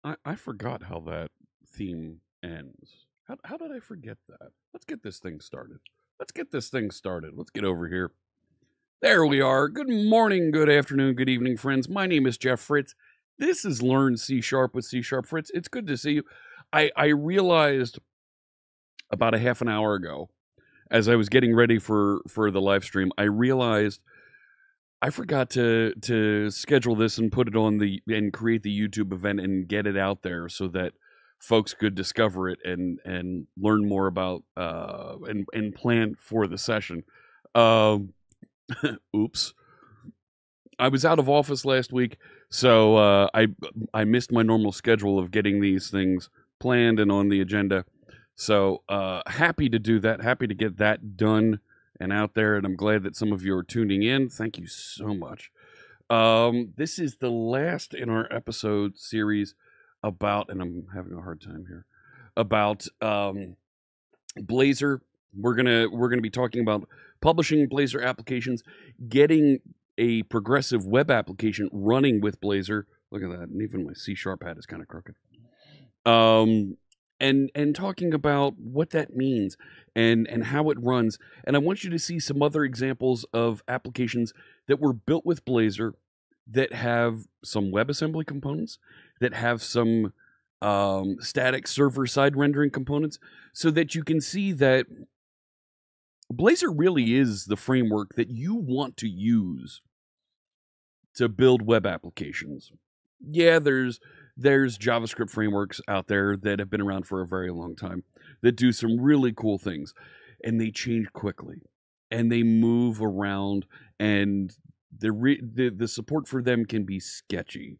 I forgot how that theme ends. How did I forget that? Let's get this thing started. Let's get over here. There we are. Good morning, good afternoon, good evening, friends. My name is Jeff Fritz. This is Learn C Sharp with CSharpFritz. It's good to see you. I realized about a half an hour ago, as I was getting ready for the live stream, I realized I forgot to schedule this and put it on and create the YouTube event and get it out there so that folks could discover it and learn more about and plan for the session. Oops. I was out of office last week, so I missed my normal schedule of getting these things planned and on the agenda. So happy to do that. Happy to get that done and out there, and I'm glad that some of you are tuning in. Thank you so much. This is the last in our episode series about, and I'm having a hard time here, about Blazor. We're gonna be talking about publishing Blazor applications, getting a progressive web application running with Blazor. Look at that, and even my C# hat is kind of crooked. And talking about what that means and how it runs. And I want you to see some other examples of applications that were built with Blazor that have some WebAssembly components, that have some static server-side rendering components, so that you can see that Blazor really is the framework that you want to use to build web applications. Yeah, there's JavaScript frameworks out there that have been around for a very long time that do some really cool things, and they change quickly and they move around, and the support for them can be sketchy.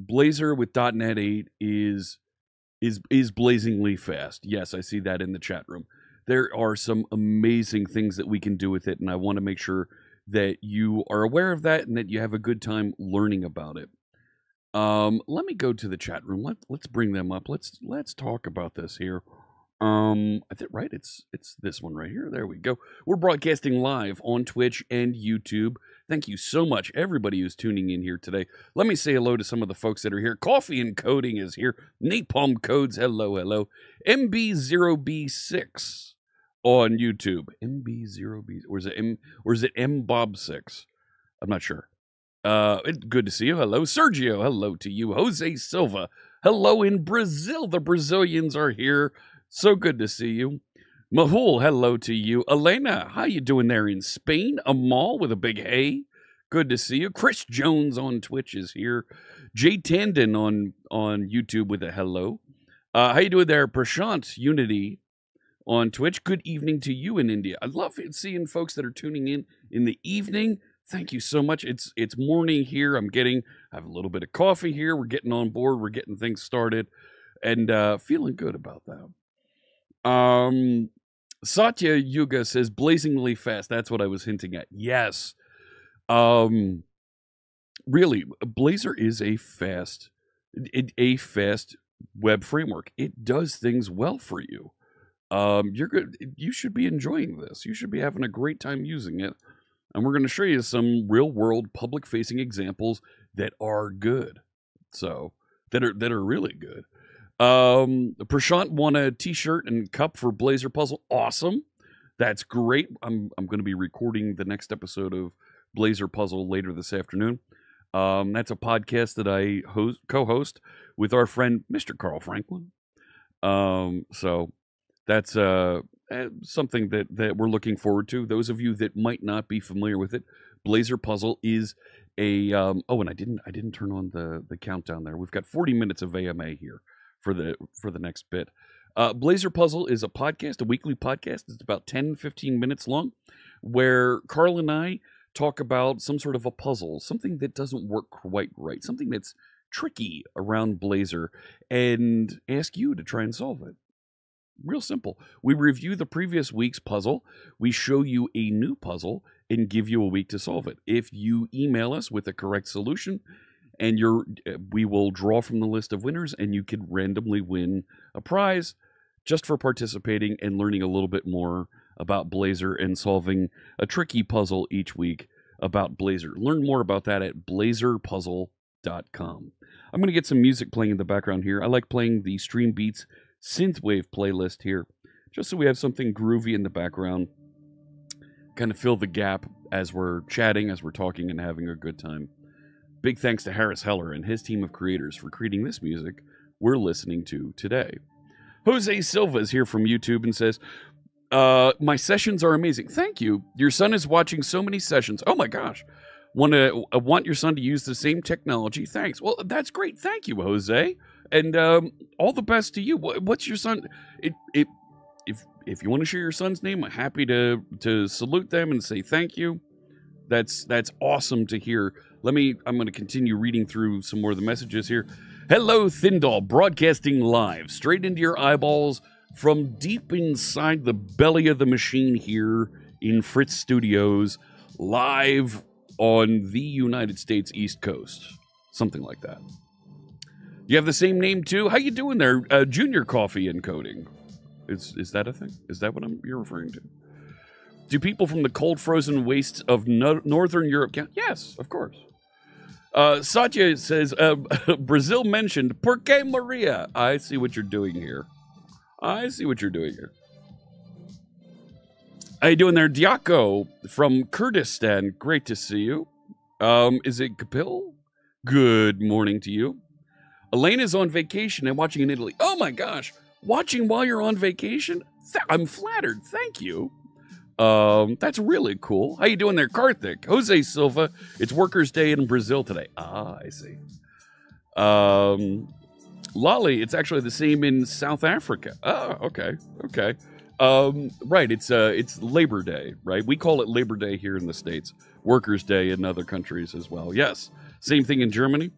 Blazor with .NET 8 is blazingly fast. Yes, I see that in the chat room. There are some amazing things that we can do with it, and I want to make sure that you are aware of that and that you have a good time learning about it. Let me go to the chat room. Let's bring them up. Let's talk about this here. I think right. It's this one right here. There we go. We're broadcasting live on Twitch and YouTube. Thank you so much, everybody who's tuning in here today. Let me say hello to some of the folks that are here. Coffee and Coding is here. Napalm Codes, hello. MB0B6 on YouTube. MB0B, or is it MBob6? I'm not sure. Good to see you. Hello, Sergio. Hello to you. Jose Silva. Hello in Brazil. The Brazilians are here. So good to see you. Mahul, hello to you. Elena, how you doing there in Spain? Amal with a big hey. Good to see you. Chris Jones on Twitch is here. Jay Tandon on YouTube with a hello. How you doing there? Prashant Unity on Twitch. Good evening to you in India. I love seeing folks that are tuning in the evening. Thank you so much. It's morning here. I have a little bit of coffee here. We're getting on board. We're getting things started, and feeling good about that. Satya Yuga says blazingly fast. That's what I was hinting at. Yes. Really, Blazor is a fast web framework. It does things well for you. You're good. You should be enjoying this. You should be having a great time using it. And we're going to show you some real-world public-facing examples that are good. So, that are really good. Prashant won a T-shirt and cup for Blazor Puzzle. Awesome. That's great. I'm going to be recording the next episode of Blazor Puzzle later this afternoon. That's a podcast that I co-host with our friend Mr. Carl Franklin. So that's something that we're looking forward to. Those of you that might not be familiar with it, Blazor Puzzle is a and I didn't turn on the countdown there. We've got 40 minutes of AMA here for the next bit. Blazor Puzzle is a podcast, a weekly podcast. It's about 10-15 minutes long, where Carl and I talk about some sort of a puzzle, something that doesn't work quite right, something that's tricky around Blazor, and ask you to try and solve it. Real simple. We review the previous week's puzzle, we show you a new puzzle, and give you a week to solve it. If you email us with the correct solution, and we will draw from the list of winners, and you could randomly win a prize just for participating and learning a little bit more about Blazor and solving a tricky puzzle each week about Blazor. Learn more about that at blazorpuzzle.com. I'm going to get some music playing in the background here. I like playing the Stream Beats Synthwave playlist here, just so we have something groovy in the background. Kind of fill the gap as we're chatting, as we're talking, and having a good time. Big thanks to Harris Heller and his team of creators for creating this music we're listening to today. Jose Silva is here from YouTube and says, my sessions are amazing. Thank you. Your son is watching so many sessions. Oh my gosh. Want your son to use the same technology. Thanks. Well, that's great. Thank you, Jose. And all the best to you. What's your son? If you want to share your son's name, I'm happy to salute them and say thank you. That's awesome to hear. I'm going to continue reading through some more of the messages here. Hello, Thindall, broadcasting live, straight into your eyeballs from deep inside the belly of the machine here in Fritz Studios, live on the United States East Coast. Something like that. You have the same name, too? How you doing there, Junior Coffee Encoding? Is that a thing? Is that what you're referring to? Do people from the cold, frozen wastes of Northern Europe count? Yes, of course. Satya says, Brazil mentioned, Por que Maria? I see what you're doing here. I see what you're doing here. How you doing there, Diako from Kurdistan? Great to see you. Is it Kapil? Good morning to you. Elena's on vacation and watching in Italy. Oh my gosh. Watching while you're on vacation? I'm flattered. Thank you. That's really cool. How you doing there, Karthik? Jose Silva. It's Workers' Day in Brazil today. Ah, I see. Lolly, it's actually the same in South Africa. Oh, okay. Okay. Right, it's Labor Day, right? We call it Labor Day here in the States. Workers' Day in other countries as well. Yes. Same thing in Germany.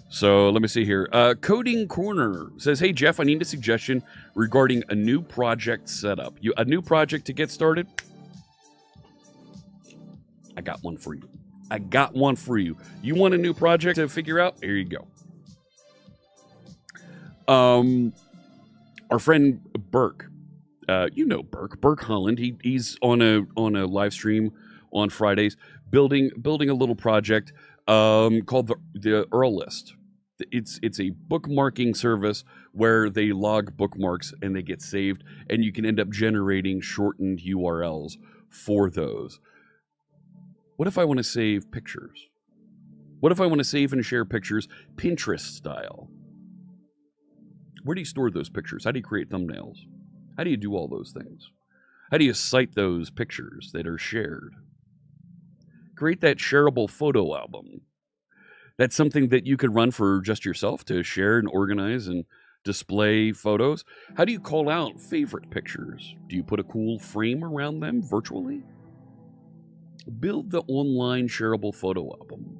So let me see here. Coding Corner says, hey, Jeff, I need a suggestion regarding a new project setup. A new project to get started? I got one for you. I got one for you. You want a new project to figure out? Here you go. Our friend Burke, you know Burke Holland. He's on a live stream on Fridays, building a little project called the Earl List. It's a bookmarking service where they log bookmarks and they get saved, and you can end up generating shortened URLs for those. What if I want to save pictures? What if I want to save and share pictures Pinterest style? Where do you store those pictures? How do you create thumbnails? How do you do all those things? How do you cite those pictures that are shared? Create that shareable photo album. That's something that you could run for just yourself to share and organize and display photos. How do you call out favorite pictures? Do you put a cool frame around them virtually? Build the online shareable photo album.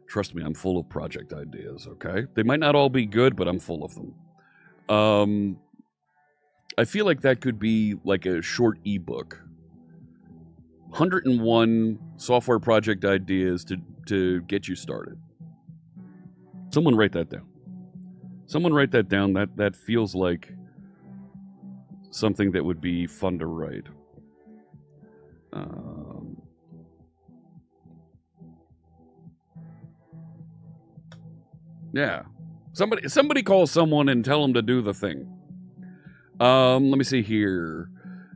Trust me, I'm full of project ideas, okay? They might not all be good, but I'm full of them. I feel like that could be like a short ebook. 101 software project ideas to get you started. Someone write that down. Someone write that down. That feels like something that would be fun to write. Yeah. Somebody call someone and tell them to do the thing. Let me see here.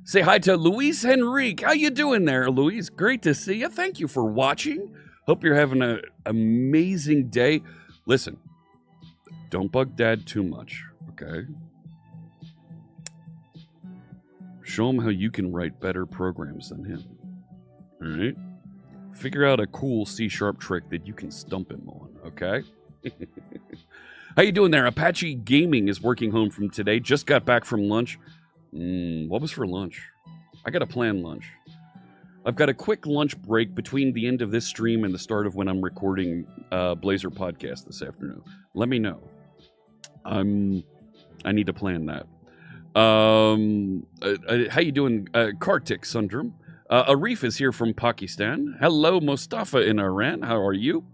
Say hi to Luis Henrique. How you doing there, Luis? Great to see you. Thank you for watching. Hope you're having an amazing day. Listen, don't bug Dad too much, okay? Show him how you can write better programs than him. All right? Figure out a cool C# trick that you can stump him on, okay? How you doing there? Apache Gaming is working home from today. Just got back from lunch. What was for lunch? I got a planned lunch. I've got a quick lunch break between the end of this stream and the start of when I'm recording Blazor podcast this afternoon. Let me know. I need to plan that. How you doing, Kartik Sundram? Arif is here from Pakistan. Hello, Mustafa in Iran. How are you?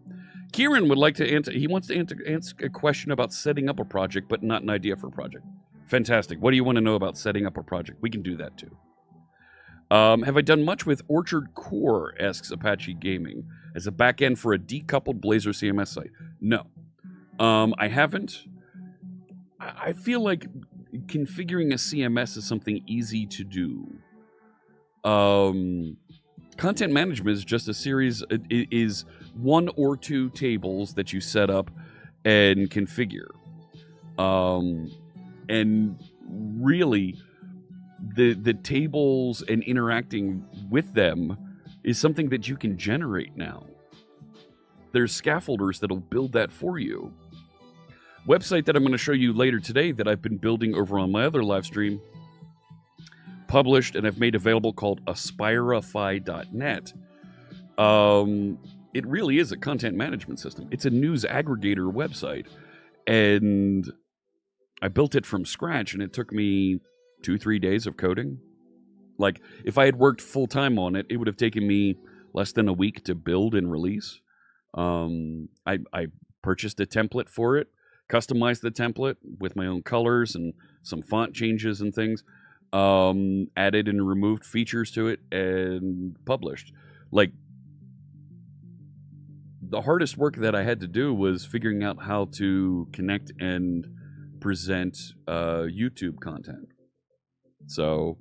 Kieran would like to answer. He wants to answer a question about setting up a project, but not an idea for a project. Fantastic. What do you want to know about setting up a project? We can do that too. Have I done much with Orchard Core, asks Apache Gaming, as a backend for a decoupled Blazor CMS site? No. I haven't. I feel like configuring a CMS is something easy to do. Content management is just a series, it is one or two tables that you set up and configure. And really, the tables and interacting with them is something that you can generate now. There's scaffolders that'll build that for you. Website that I'm going to show you later today that I've been building over on my other live stream, published and I've made available, called aspirify.net. It really is a content management system. It's a news aggregator website, and I built it from scratch, and it took me 2-3 days of coding. Like, if I had worked full-time on it, it would have taken me less than a week to build and release. I purchased a template for it, customized the template with my own colors and some font changes and things, added and removed features to it, and published. Like, the hardest work that I had to do was figuring out how to connect and present YouTube content. So,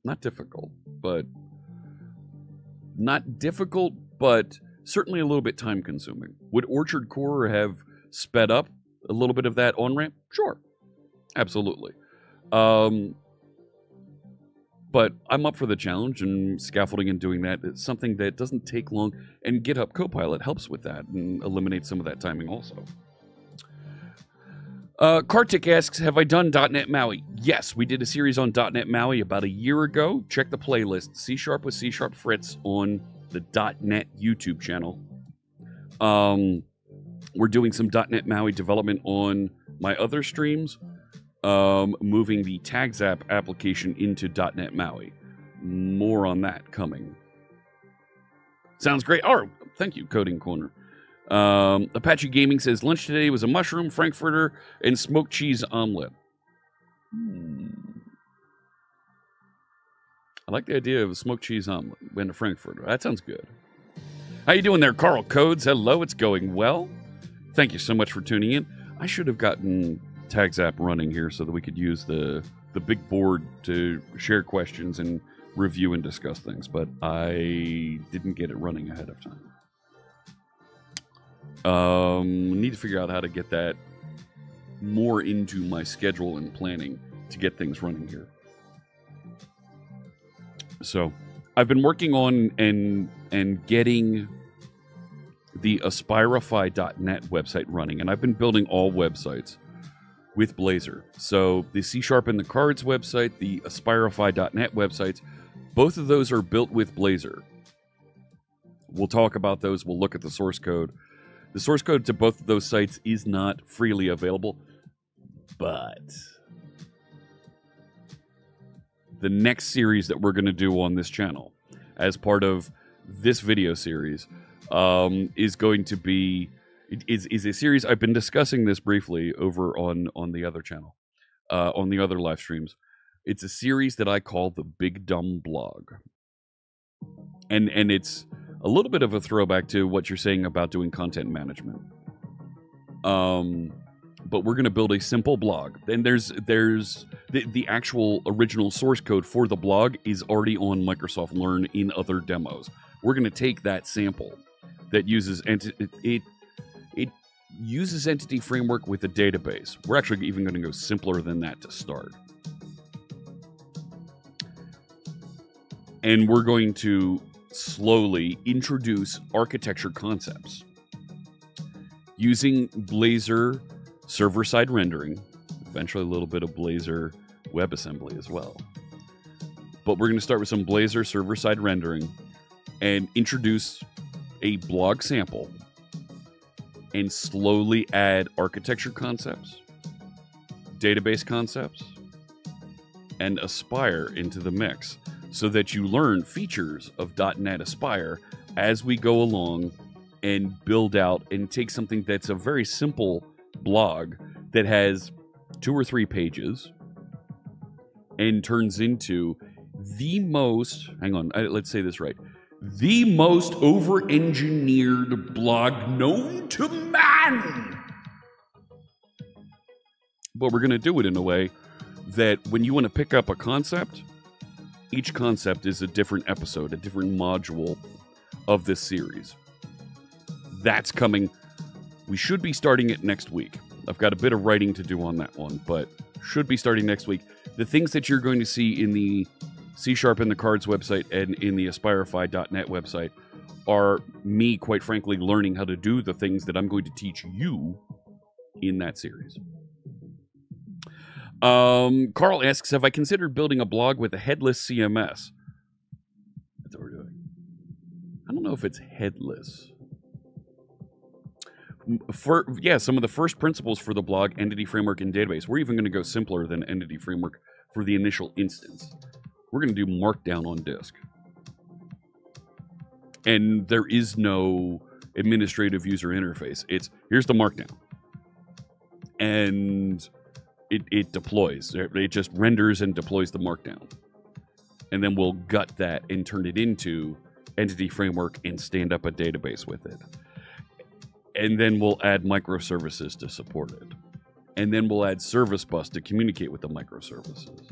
not difficult, but certainly a little bit time consuming. Would Orchard Core have sped up a little bit of that on-ramp? Sure. Absolutely. But I'm up for the challenge, and scaffolding and doing that is something that doesn't take long, and GitHub Copilot helps with that and eliminates some of that timing also. Kartik asks, have I done .NET MAUI? Yes, we did a series on .NET MAUI about a year ago. Check the playlist, C# with CSharpFritz, on the .NET YouTube channel. We're doing some .NET MAUI development on my other streams, moving the Tags app application into .NET MAUI. More on that coming. Sounds great. Oh, thank you, Coding Corner. Apache Gaming says, lunch today was a mushroom, frankfurter, and smoked cheese omelet. I like the idea of a smoked cheese omelet and a frankfurter. That sounds good. How you doing there, Carl Codes? Hello, it's going well. Thank you so much for tuning in. I should have gotten Tags app running here so that we could use the big board to share questions and review and discuss things, but I didn't get it running ahead of time. Need to figure out how to get that more into my schedule and planning to get things running here. So I've been working on and getting the aspirify.net website running, and I've been building all websites with Blazor. So the C# and the Cards website, the aspirify.net websites, both of those are built with Blazor. We'll talk about those. We'll look at the source code. The source code to both of those sites is not freely available, but the next series that we're going to do on this channel as part of this video series is going to be is a series. I've been discussing this briefly over on the other channel, on the other live streams. It's a series that I call the Big Dumb Blog, and it's a little bit of a throwback to what you're saying about doing content management. But we're going to build a simple blog. And there's the actual original source code for the blog is already on Microsoft Learn in other demos. We're going to take that sample that uses it uses Entity Framework with a database. We're actually even going to go simpler than that to start. And we're going to slowly introduce architecture concepts using Blazor server-side rendering, eventually a little bit of Blazor WebAssembly as well. But we're going to start with some Blazor server-side rendering and introduce a blog sample and slowly add architecture concepts, database concepts, and Aspire into the mix so that you learn features of .NET Aspire as we go along and build out and take something that's a very simple blog that has 2 or 3 pages and turns into the most, hang on, let's say this right, the most over-engineered blog known to man. But we're going to do it in a way that when you want to pick up a concept, each concept is a different episode, a different module of this series. That's coming. We should be starting it next week. I've got a bit of writing to do on that one, but should be starting next week. The things that you're going to see in the C# and the Cards website and in the aspirify.net website are me, quite frankly, learning how to do the things that I'm going to teach you in that series. Carl asks, have I considered building a blog with a headless CMS? That's what we're doing. I don't know if it's headless. Some of the first principles for the blog, entity framework, and database. We're even going to go simpler than entity framework for the initial instance. We're going to do Markdown on disk. And there is no administrative user interface. Here's the Markdown. And it deploys. It just renders and deploys the Markdown. And then we'll gut that and turn it into entity framework and stand up a database with it. And then we'll add microservices to support it. And then we'll add service bus to communicate with the microservices.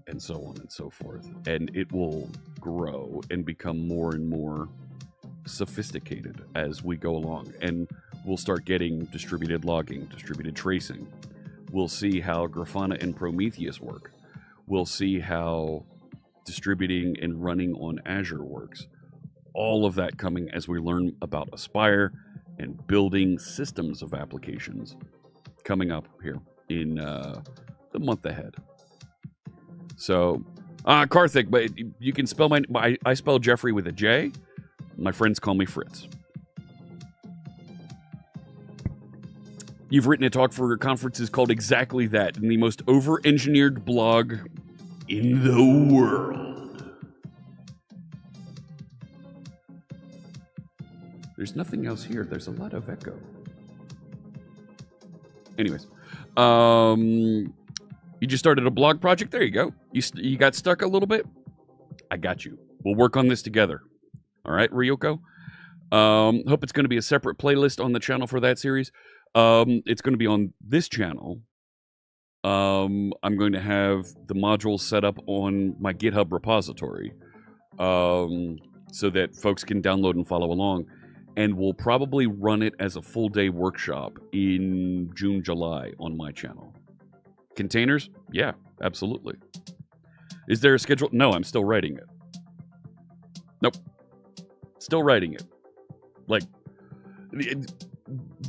And so on and so forth. And it will grow and become more and more sophisticated as we go along. And we'll start getting distributed logging, distributed tracing. We'll see how Grafana and Prometheus work. We'll see how distributing and running on Azure works. All of that coming as we learn about Aspire and building systems of applications coming up here in the month ahead. So, Karthik, but you can spell I spell Jeffrey with a J. My friends call me Fritz. You've written a talk for conferences called exactly that, in the most over-engineered blog in the world. There's nothing else here. There's a lot of echo. Anyways, you just started a blog project. There you go. You got stuck a little bit. I got you. We'll work on this together. All right, Ryoko. Hope it's going to be a separate playlist on the channel for that series. It's going to be on this channel. I'm going to have the modules set up on my GitHub repository, so that folks can download and follow along. And we'll probably run it as a full-day workshop in June, July on my channel. Containers? Yeah, absolutely. Is there a schedule? No, I'm still writing it. Nope. Still writing it. Like,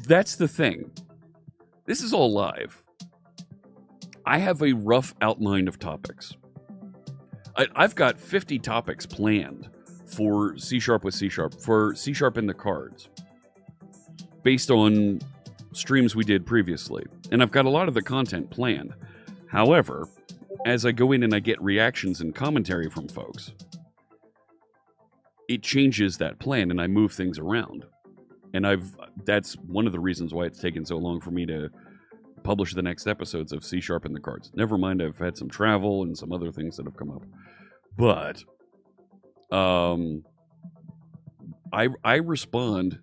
that's the thing. This is all live. I have a rough outline of topics. I've got 50 topics planned for C# with C#, for C# and the Cards, based on streams we did previously. And I've got a lot of the content planned. However, as I go in and I get reactions and commentary from folks, it changes that plan and I move things around. And that's one of the reasons why it's taken so long for me to publish the next episodes of C# and the Cards. Never mind, I've had some travel and some other things that have come up. But I respond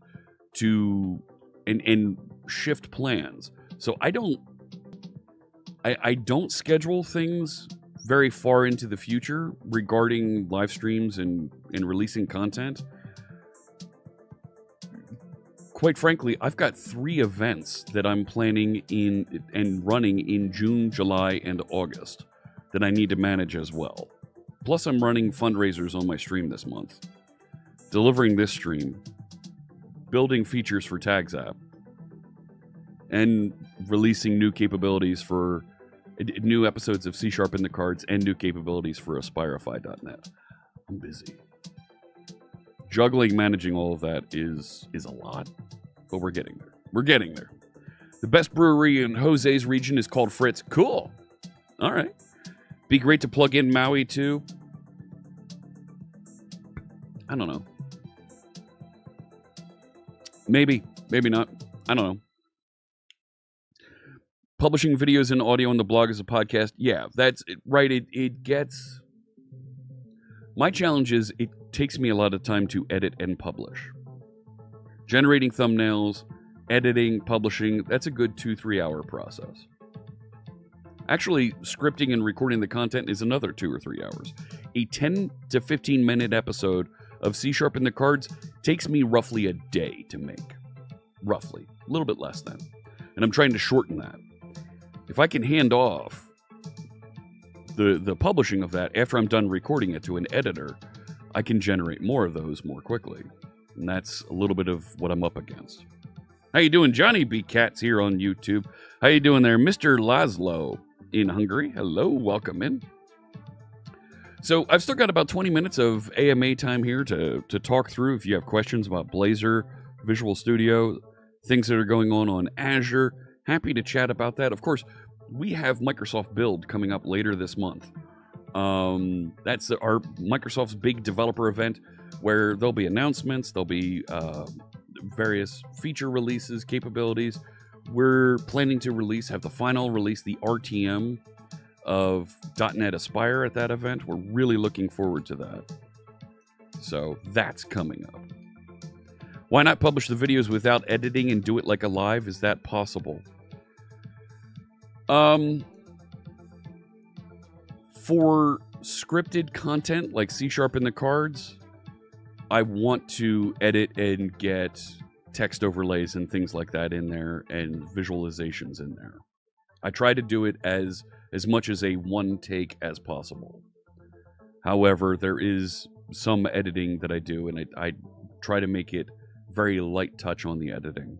to and shift plans. So I don't schedule things very far into the future regarding live streams and releasing content. Quite frankly, I've got 3 events that I'm planning in and running in June, July, and August that I need to manage as well. Plus, I'm running fundraisers on my stream this month, delivering this stream, building features for Tags app, and releasing new capabilities for new episodes of C# and the Cards and new capabilities for aspirify.net. I'm busy. Juggling, managing all of that is a lot, but we're getting there. We're getting there. The best brewery in Jose's region is called Fritz. Cool. All right. Be great to plug in Maui, too. I don't know. Maybe. Maybe not. I don't know. Publishing videos and audio on the blog as a podcast. Yeah, that's right. It gets My challenge is it takes me a lot of time to edit and publish. Generating thumbnails, editing, publishing, that's a good 2-3 hour process. Actually, scripting and recording the content is another 2 or 3 hours. A 10 to 15 minute episode of C# in the cards takes me roughly a day to make. Roughly. A little bit less than. And I'm trying to shorten that. If I can hand off the publishing of that after I'm done recording it to an editor, I can generate more of those more quickly. And that's a little bit of what I'm up against. How you doing? Johnny B. Cats here on YouTube. How you doing there? Mr. Laszlo in Hungary. Hello, welcome in. So I've still got about 20 minutes of AMA time here to talk through if you have questions about Blazor, Visual Studio, things that are going on Azure. Happy to chat about that. Of course, we have Microsoft Build coming up later this month. That's our Microsoft's big developer event where there'll be announcements, there'll be various feature releases, capabilities. We're planning to have the final release, the RTM of .NET Aspire at that event. We're really looking forward to that. So that's coming up. Why not publish the videos without editing and do it like a live? Is that possible? For scripted content like C# in the cards, I want to edit and get text overlays and things like that in there and visualizations in there. I try to do it as much as a one take as possible. However, there is some editing that I do, and I try to make it very light touch on the editing.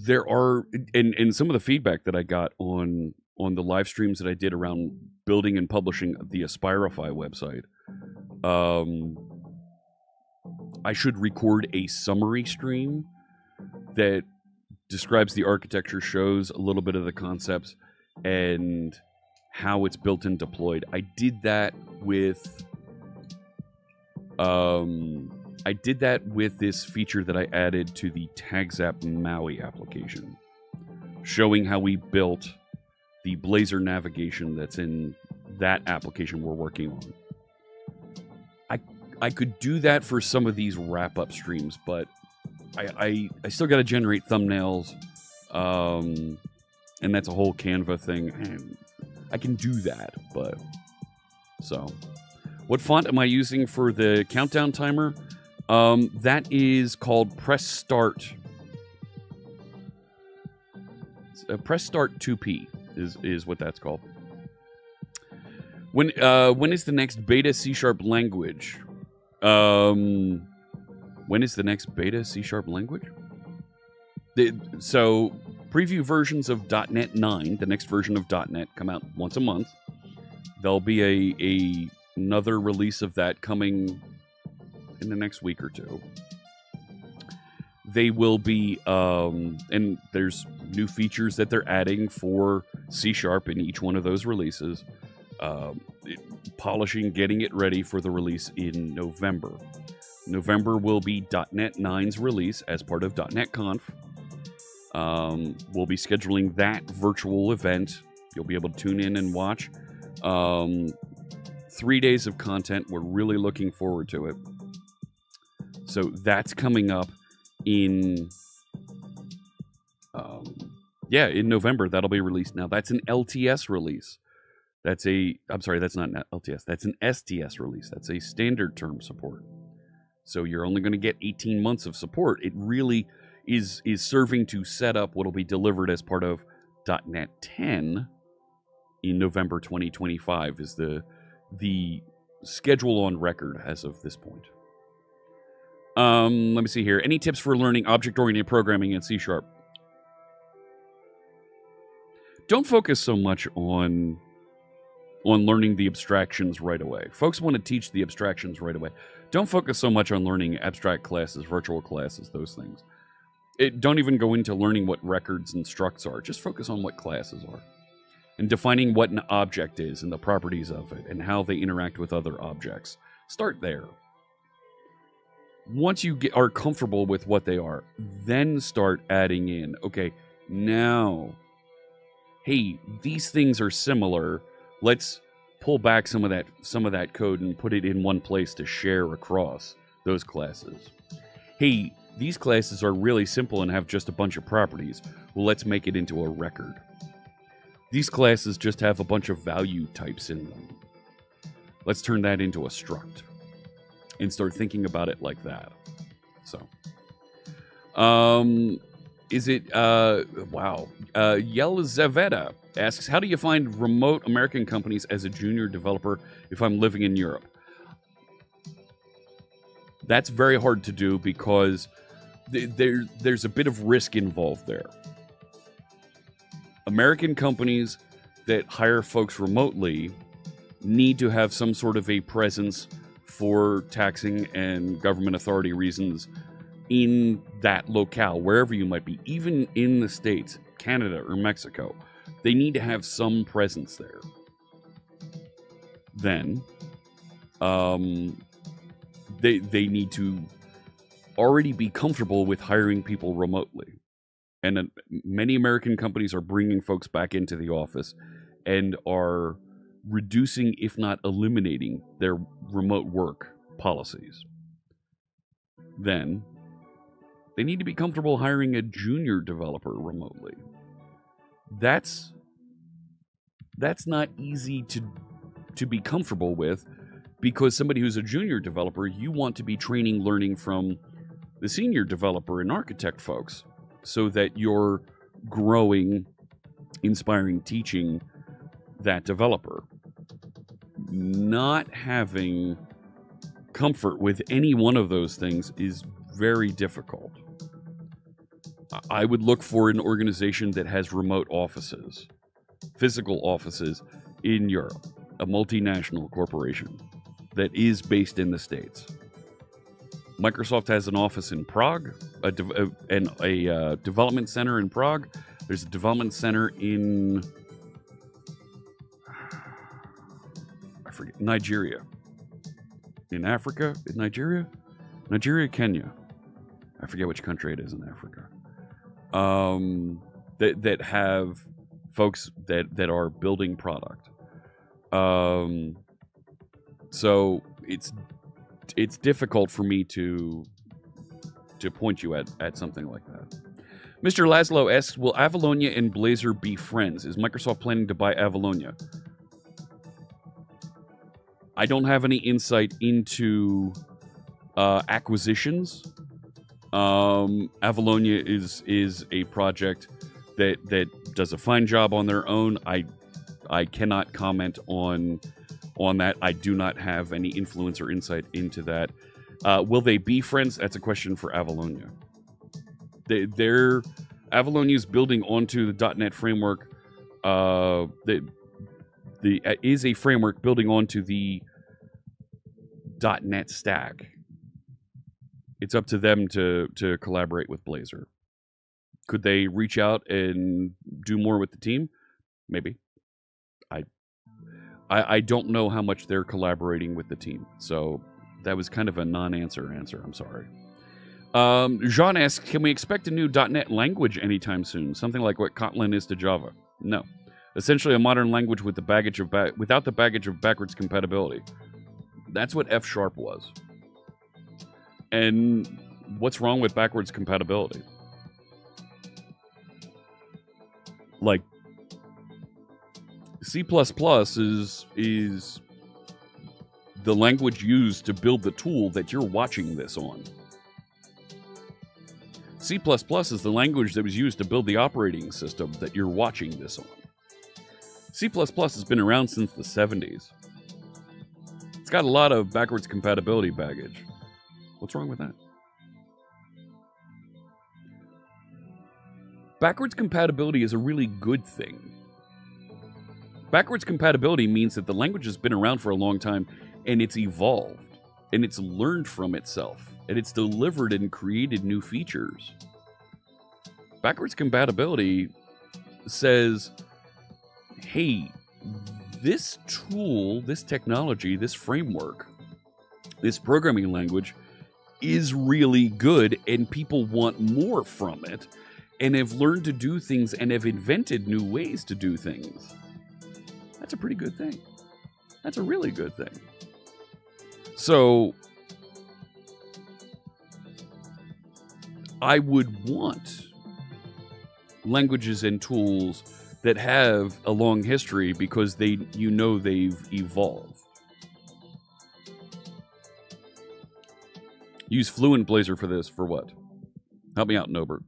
There are, and some of the feedback that I got on the live streams that I did around building and publishing the Aspirify website, I should record a summary stream that describes the architecture, shows a little bit of the concepts, and how it's built and deployed. I did that with this feature that I added to the TagZap Maui application, showing how we built the Blazor navigation that's in that application we're working on. I could do that for some of these wrap-up streams, but I still got to generate thumbnails, and that's a whole Canva thing. And I can do that, but so what font am I using for the countdown timer? That is called Press Start. Press Start 2P is what that's called. When is the next beta C# language? When is the next beta C# language? So preview versions of .NET 9, the next version of .NET, come out once a month. There'll be another release of that coming in the next week or two. They will be, and there's new features that they're adding for C# in each one of those releases. Polishing, getting it ready for the release in November. November will be .NET 9's release as part of .NET Conf. We'll be scheduling that virtual event. You'll be able to tune in and watch. 3 days of content. We're really looking forward to it. So that's coming up in November. That'll be released. Now that's an LTS release. That's not an LTS. That's an STS release. That's a standard term support. So you're only going to get 18 months of support. It really is serving to set up what will be delivered as part of .NET 10 in November 2025 is the schedule on record as of this point. Let me see here. Any tips for learning object-oriented programming in C#? Don't focus so much on learning the abstractions right away. Folks want to teach the abstractions right away. Don't focus so much on learning abstract classes, virtual classes, those things. Don't even go into learning what records and structs are. Just focus on what classes are. And defining what an object is and the properties of it and how they interact with other objects. Start there. Once you are comfortable with what they are, then start adding in, okay, now, hey, these things are similar. Let's pull back some of that code and put it in one place to share across those classes. Hey, these classes are really simple and have just a bunch of properties. Well, let's make it into a record. These classes just have a bunch of value types in them. Let's turn that into a struct and start thinking about it like that. So, is it, wow. Yelizaveta asks, how do you find remote American companies as a junior developer if I'm living in Europe? That's very hard to do because there's a bit of risk involved there. American companies that hire folks remotely need to have some sort of a presence for taxing and government authority reasons in that locale, wherever you might be, even in the States, Canada, or Mexico. They need to have some presence there. Then, they need to already be comfortable with hiring people remotely. And many American companies are bringing folks back into the office and are reducing, if not eliminating, their remote work policies. Then, they need to be comfortable hiring a junior developer remotely. That's not easy to be comfortable with, because somebody who's a junior developer, you want to be training, learning from the senior developer and architect folks so that you're growing, inspiring, teaching that developer. Not having comfort with any one of those things is very difficult. I would look for an organization that has remote offices, physical offices in Europe, a multinational corporation that is based in the States. Microsoft has an office in Prague, a development center in Prague. There's a development center in, I forget, Nigeria. In Africa? In Nigeria? Nigeria, Kenya. I forget which country it is in Africa. That have folks that are building product. So it's difficult for me to point you at something like that. Mr. Laszlo asks, will Avalonia and Blazor be friends? Is Microsoft planning to buy Avalonia? I don't have any insight into acquisitions. Avalonia is a project that does a fine job on their own. I cannot comment on that. I do not have any influence or insight into that. Will they be friends? That's a question for Avalonia. Avalonia is building onto the .NET framework. Is a framework building onto the .NET stack. It's up to them to collaborate with Blazor. Could they reach out and do more with the team? Maybe. I don't know how much they're collaborating with the team, so that was kind of a non-answer answer. I'm sorry. Jean asks, can we expect a new .NET language anytime soon? Something like what Kotlin is to Java? No. Essentially a modern language with the baggage of without the baggage of backwards compatibility. That's what F# was. And what's wrong with backwards compatibility? Like, C++ is the language used to build the tool that you're watching this on. C++ is the language that was used to build the operating system that you're watching this on. C++ has been around since the 70s. It's got a lot of backwards compatibility baggage. What's wrong with that? Backwards compatibility is a really good thing. Backwards compatibility means that the language has been around for a long time, and it's evolved, and it's learned from itself, and it's delivered and created new features. Backwards compatibility says, hey, this tool, this technology, this framework, this programming language is really good, and people want more from it, and have learned to do things and have invented new ways to do things. That's a pretty good thing. That's a really good thing. So I would want languages and tools that have a long history because they've evolved. Use Fluent Blazor for this. For what? Help me out, Nobert.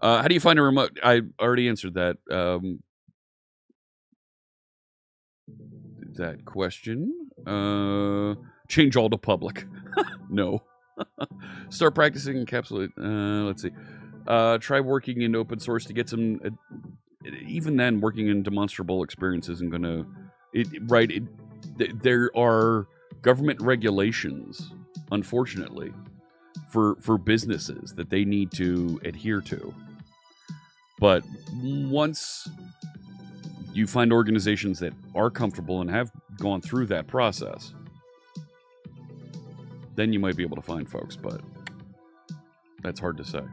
How do you find a remote? I already answered that. That question. Change all to public. No. Start practicing encapsulate. Let's see. Try working in open source to get some. Even then, working in demonstrable experience isn't going to. There are government regulations, unfortunately, for businesses that they need to adhere to. But once you find organizations that are comfortable and have gone through that process, then you might be able to find folks, but that's hard to say.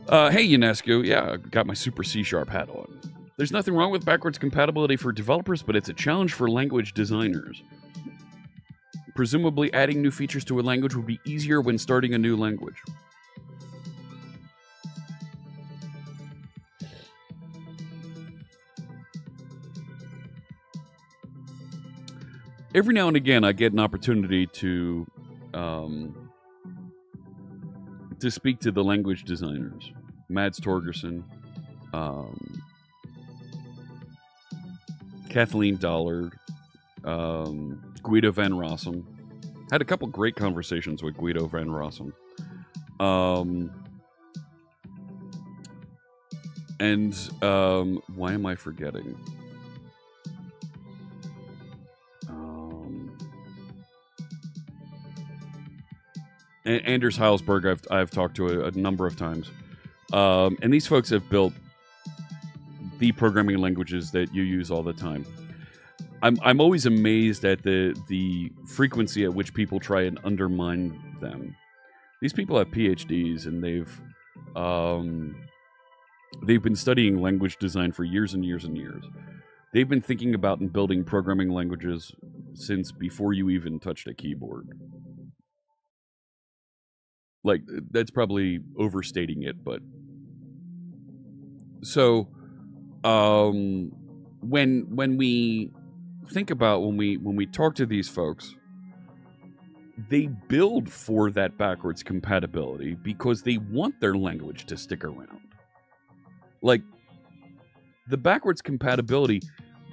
Hey, UNESCO. Yeah, got my super C# hat on. There's nothing wrong with backwards compatibility for developers, but it's a challenge for language designers. Presumably, adding new features to a language would be easier when starting a new language. Every now and again, I get an opportunity to speak to the language designers. Mads Torgerson, Kathleen Dollard, Guido van Rossum. Had a couple great conversations with Guido van Rossum. Why am I forgetting? Anders Heilsberg, I've talked to a number of times, and these folks have built the programming languages that you use all the time. I'm always amazed at the frequency at which people try and undermine them. These people have PhDs, and they've been studying language design for years and years and years. They've been thinking about and building programming languages since before you even touched a keyboard. Like, that's probably overstating it, but so when we think about when we talk to these folks, they build for that backwards compatibility because they want their language to stick around. Like, the backwards compatibility,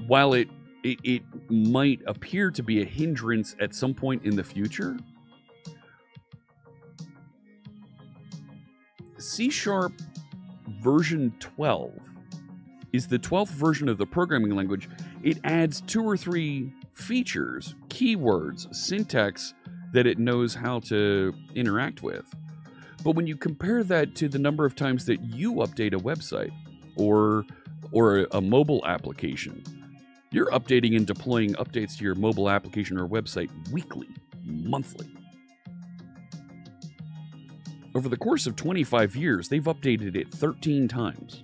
while it might appear to be a hindrance at some point in the future, C# version 12 is the 12th version of the programming language. It adds 2 or 3 features, keywords, syntax that it knows how to interact with. But when you compare that to the number of times that you update a website or a mobile application, you're updating and deploying updates to your mobile application or website weekly, monthly. Over the course of 25 years, they've updated it 13 times.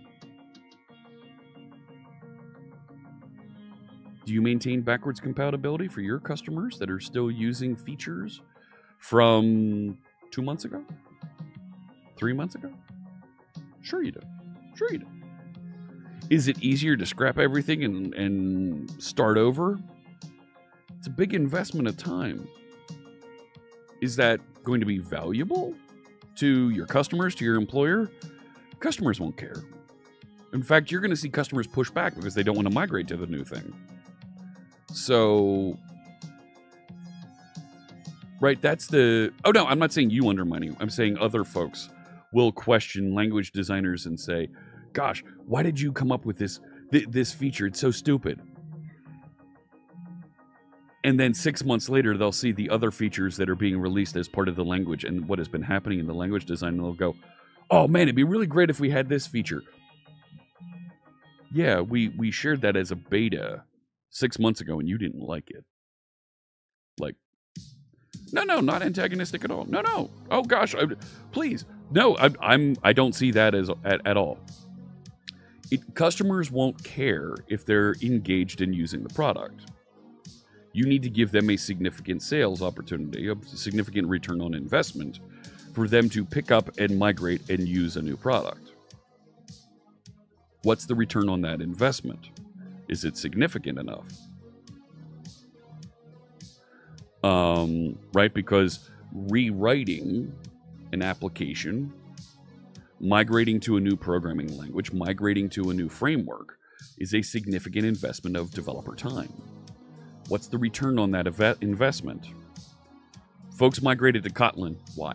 Do you maintain backwards compatibility for your customers that are still using features from 2 months ago? 3 months ago? Sure you do. Sure you do. Is it easier to scrap everything and start over? It's a big investment of time. Is that going to be valuable to your customers, to your employer? Customers won't care. In fact, you're going to see customers push back because they don't want to migrate to the new thing. So, right, that's the... Oh, no, I'm not saying you undermining. I'm saying other folks will question language designers and say, gosh, why did you come up with this feature? It's so stupid. And then 6 months later, they'll see the other features that are being released as part of the language and what has been happening in the language design, and they'll go, oh man, it'd be really great if we had this feature. Yeah, we shared that as a beta 6 months ago, and you didn't like it. Like, no, not antagonistic at all. No. Oh gosh, please. No, I don't see that as at all. Customers won't care if they're engaged in using the product. you need to give them a significant sales opportunity, a significant return on investment for them to pick up and migrate and use a new product. What's the return on that investment? Is it significant enough? Right? Because rewriting an application, migrating to a new programming language, migrating to a new framework is a significant investment of developer time. What's the return on that investment? Folks migrated to Kotlin. Why?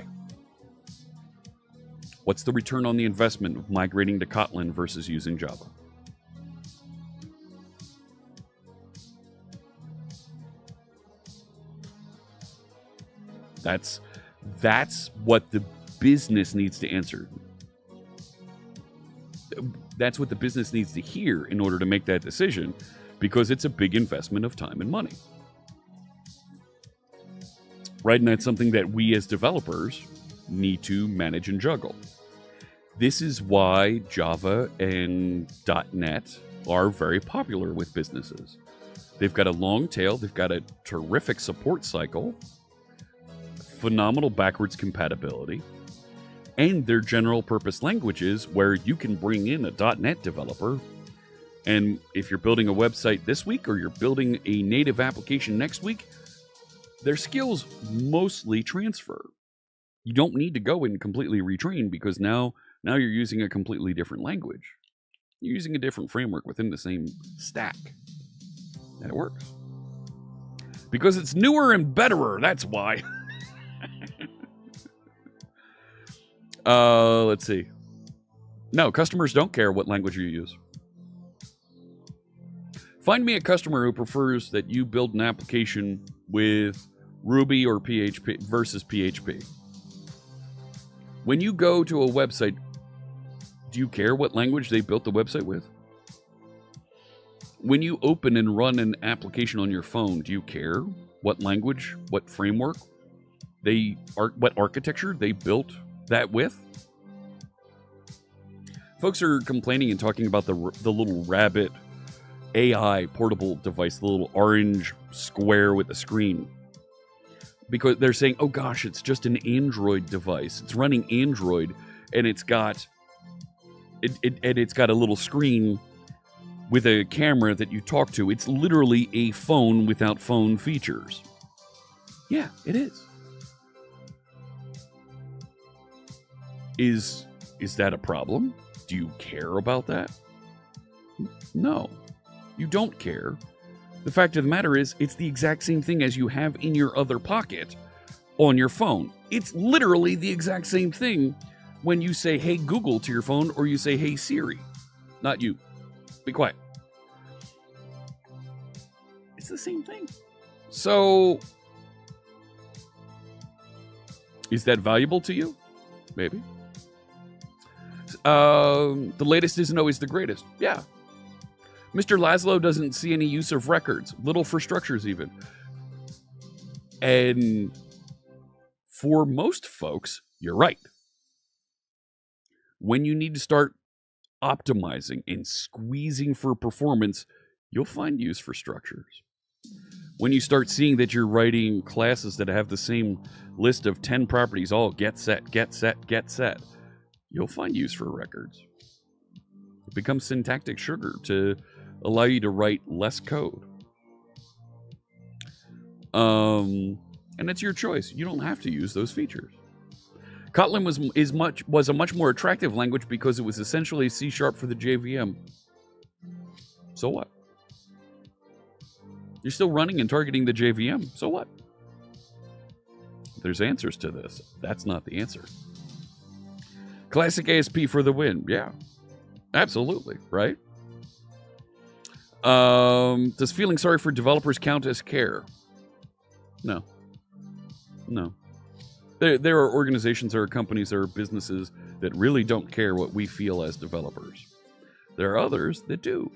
What's the return on the investment of migrating to Kotlin versus using Java? That's what the business needs to answer. That's what the business needs to hear in order to make that decision, because it's a big investment of time and money. Right? And that's something that we as developers need to manage and juggle. This is why Java and .NET are very popular with businesses. They've got a long tail, they've got a terrific support cycle, phenomenal backwards compatibility, and they're general purpose languages where you can bring in a .NET developer, and if you're building a website this week or you're building a native application next week, their skills mostly transfer. You don't need to go and completely retrain, because now you're using a completely different language. You're using a different framework within the same stack. And it works. Because it's newer and betterer, that's why. Let's see. No, customers don't care what language you use. Find me a customer who prefers that you build an application with Ruby or PHP versus PHP. When you go to a website, do you care what language they built the website with? When you open and run an application on your phone, do you care what language, what framework, what architecture they built that with? Folks are complaining and talking about the little Rabbit AI portable device, the little orange square with a screen, because they're saying, oh gosh, it's just an Android device. It's running Android, and it's got a little screen with a camera that you talk to. It's literally a phone without phone features. Yeah, it is. Is that a problem? Do you care about that? No, you don't care. The fact of the matter is, it's the exact same thing as you have in your other pocket on your phone. It's literally the exact same thing when you say, hey, Google to your phone, or you say, hey, Siri. Not you. Be quiet. It's the same thing. So, is that valuable to you? Maybe. The latest isn't always the greatest. Yeah. Mr. Laszlo doesn't see any use of records, little for structures even. And for most folks, you're right. When you need to start optimizing and squeezing for performance, you'll find use for structures. When you start seeing that you're writing classes that have the same list of 10 properties, all get set, get set, get set, you'll find use for records. It becomes syntactic sugar to allow you to write less code. And it's your choice. You don't have to use those features. Kotlin was a much more attractive language because it was essentially C# for the JVM. So what? You're still running and targeting the JVM. So what? There's answers to this. That's not the answer. Classic ASP for the win. Yeah, absolutely. Right? Does feeling sorry for developers count as care? No. No. There are organizations, there are companies, there are businesses that really don't care what we feel as developers. There are others that do.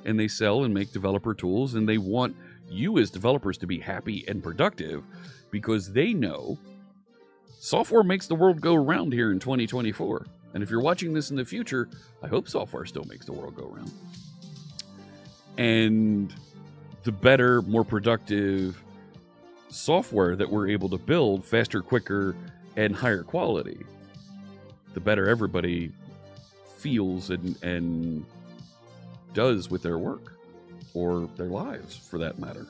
And they sell and make developer tools, and they want you as developers to be happy and productive because they know software makes the world go round here in 2024. And if you're watching this in the future, I hope software still makes the world go round. And the better, more productive software that we're able to build faster, quicker, and higher quality. The better everybody feels and does with their work, or their lives, for that matter.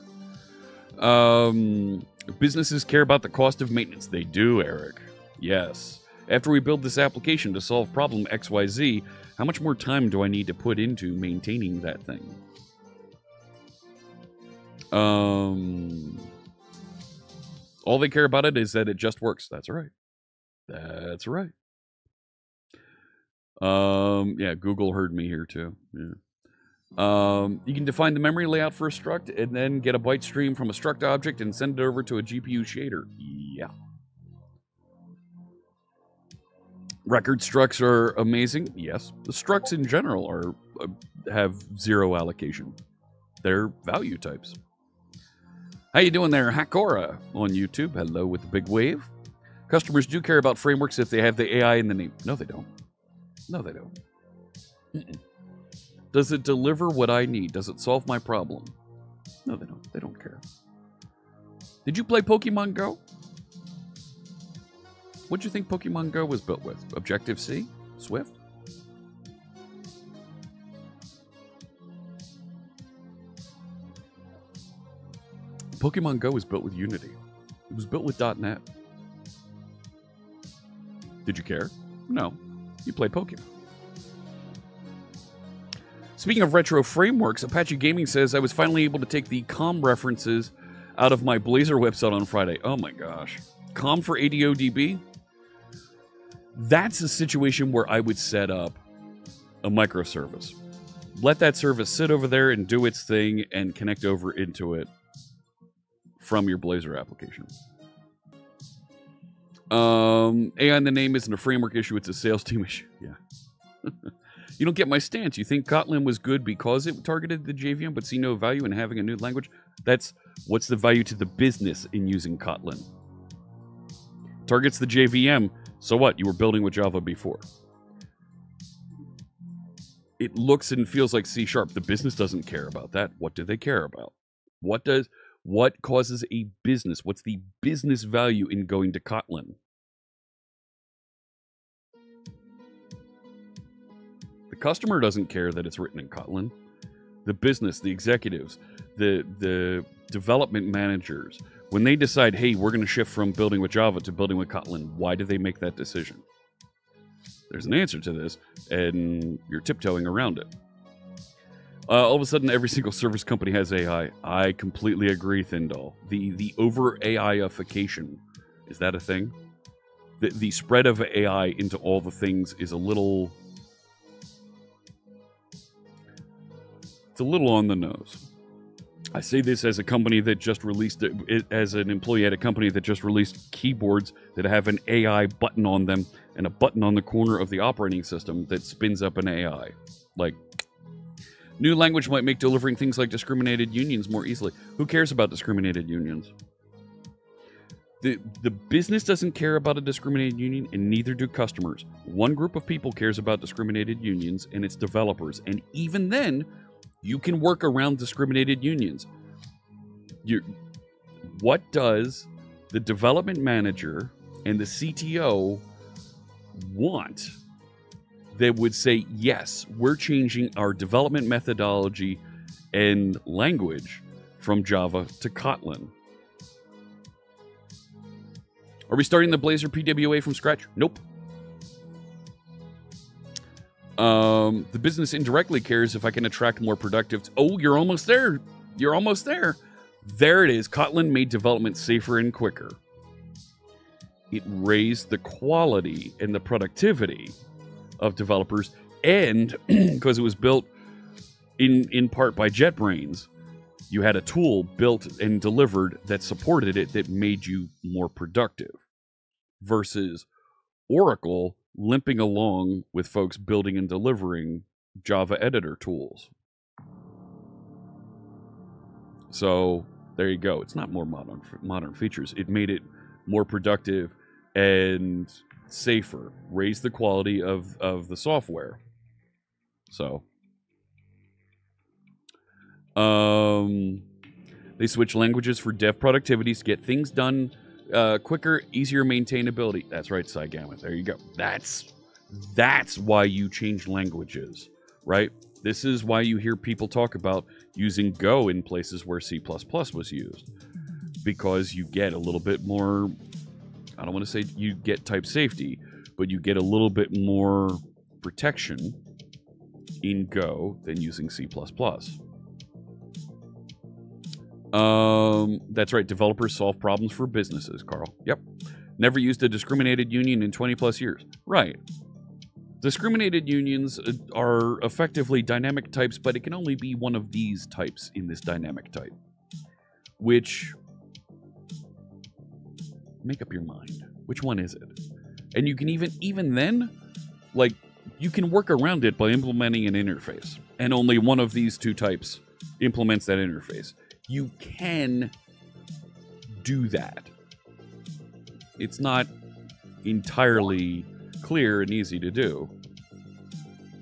Businesses care about the cost of maintenance. They do, Eric. Yes. After we build this application to solve problem XYZ, how much more time do I need to put into maintaining that thing? All they care about it is that it just works. That's right. That's right. Yeah, Google heard me here too. Yeah. You can define the memory layout for a struct and then get a byte stream from a struct object and send it over to a GPU shader. Yeah. Record structs are amazing. Yes. The structs in general are have zero allocation. They're value types. How you doing there, Hakora on YouTube? Hello with the big wave. Customers do care about frameworks if they have the AI in the name. No, they don't. No, they don't. Does it deliver what I need? Does it solve my problem? No, they don't. They don't care. Did you play Pokemon Go? What do you think Pokemon Go was built with? Objective-C? Swift? Pokemon Go was built with Unity. It was built with .net. Did you care? No. You play Pokemon. Speaking of retro frameworks, Apache Gaming says I was finally able to take the COM references out of my Blazor website on Friday. Oh my gosh. COM for ADODB? That's a situation where I would set up a microservice. Let that service sit over there and do its thing and connect over into it from your Blazor application. AI in the name isn't a framework issue, it's a sales team issue. Yeah. You don't get my stance. You think Kotlin was good because it targeted the JVM, but see no value in having a new language? That's what's the value to the business in using Kotlin? Targets the JVM. So what? You were building with Java before. It looks and feels like C#. The business doesn't care about that. What do they care about? What causes a business? What's the business value in going to Kotlin? The customer doesn't care that it's written in Kotlin. The business, the executives, the development managers, when they decide, hey, we're going to shift from building with Java to building with Kotlin, why do they make that decision? There's an answer to this, and you're tiptoeing around it. All of a sudden, every single service company has AI. I completely agree, Thindall. The over-AI-ification, is that a thing? The spread of AI into all the things is a little... It's a little on the nose. I say this as a company that just released, as an employee at a company that just released keyboards that have an AI button on them and a button on the corner of the operating system that spins up an AI. Like, new language might make delivering things like discriminated unions more easily. Who cares about discriminated unions? The business doesn't care about a discriminated union, and neither do customers. One group of people cares about discriminated unions, and it's developers. And even then, you can work around discriminated unions. What does the development manager and the CTO want that would say, yes, we're changing our development methodology and language from Java to Kotlin? Are we starting the Blazor PWA from scratch? Nope. The business indirectly cares if I can attract more productive... Oh, you're almost there. You're almost there. There it is. Kotlin made development safer and quicker. It raised the quality and the productivity of developers, and because it was built in part by JetBrains, you had a tool built and delivered that supported it that made you more productive, versus Oracle limping along with folks building and delivering Java editor tools. So there you go. It's not more modern features. It made it more productive and safer, raised the quality of the software. So They switch languages for dev productivity to get things done quicker, easier maintainability. That's right, Cygamut. There you go. That's why you change languages, right? This is why you hear people talk about using Go in places where C++ was used. Because you get a little bit more, I don't want to say you get type safety, but you get a little bit more protection in Go than using C++. That's right, developers solve problems for businesses, Carl. Yep. Never used a discriminated union in 20 plus years. Right. Discriminated unions are effectively dynamic types, but it can only be one of these types in this dynamic type. Which, make up your mind. Which one is it? And you can even then, like, you can work around it by implementing an interface. And only one of these two types implements that interface. You can do that. It's not entirely clear and easy to do.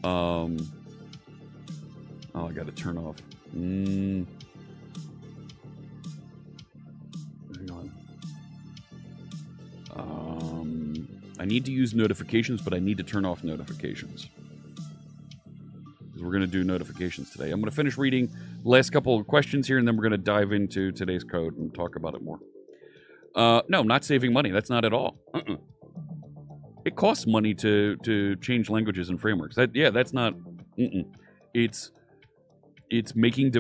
Oh, I gotta turn off. Hang on. I need to use notifications, but I need to turn off notifications. Because we're gonna do notifications today. I'm gonna finish reading the last couple of questions here, and then we're gonna dive into today's code and talk about it more. No, I'm not saving money. That's not at all. It costs money to change languages and frameworks. That's not. It's making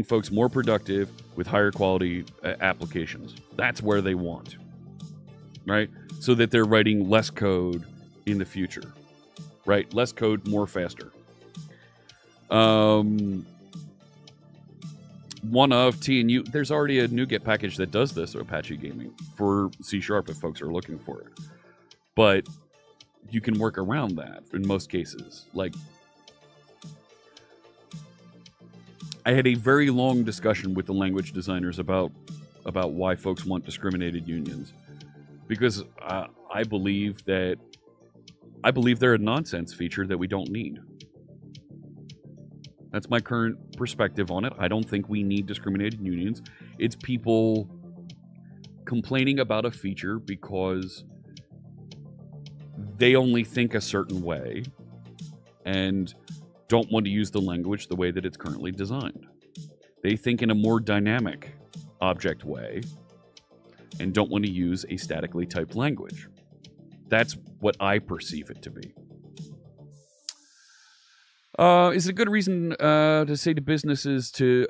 folks more productive with higher quality applications. That's where they want, right? So that they're writing less code in the future, right? Less code, more faster. One of T and U. There's already a NuGet package that does this, Apache Gaming, for C# if folks are looking for it. But you can work around that in most cases. Like, I had a very long discussion with the language designers about why folks want discriminated unions, because I believe they're a nonsense feature that we don't need. That's my current perspective on it. I don't think we need discriminated unions. It's people complaining about a feature because they only think a certain way and don't want to use the language the way that it's currently designed. They think in a more dynamic object way and don't want to use a statically typed language. That's what I perceive it to be. Is it a good reason to say to businesses to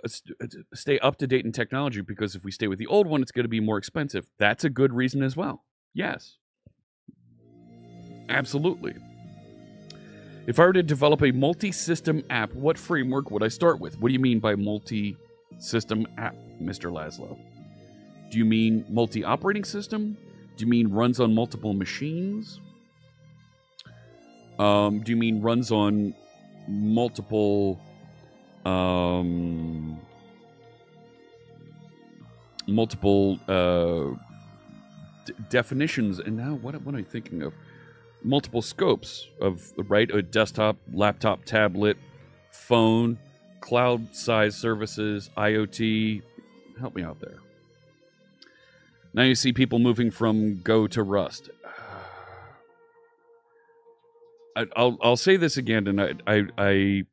stay up to date in technology? Because if we stay with the old one, it's going to be more expensive. That's a good reason as well. Yes. Absolutely. If I were to develop a multi-system app, what framework would I start with? What do you mean by multi-system app, Mr. Laszlo? Do you mean multi-operating system? Do you mean runs on multiple machines? Do you mean runs on multiple definitions? And now what am I thinking of? Multiple scopes of, right, a desktop, laptop, tablet, phone, cloud-sized services, IoT. Help me out there. Now you see people moving from Go to Rust. I'll say this again, and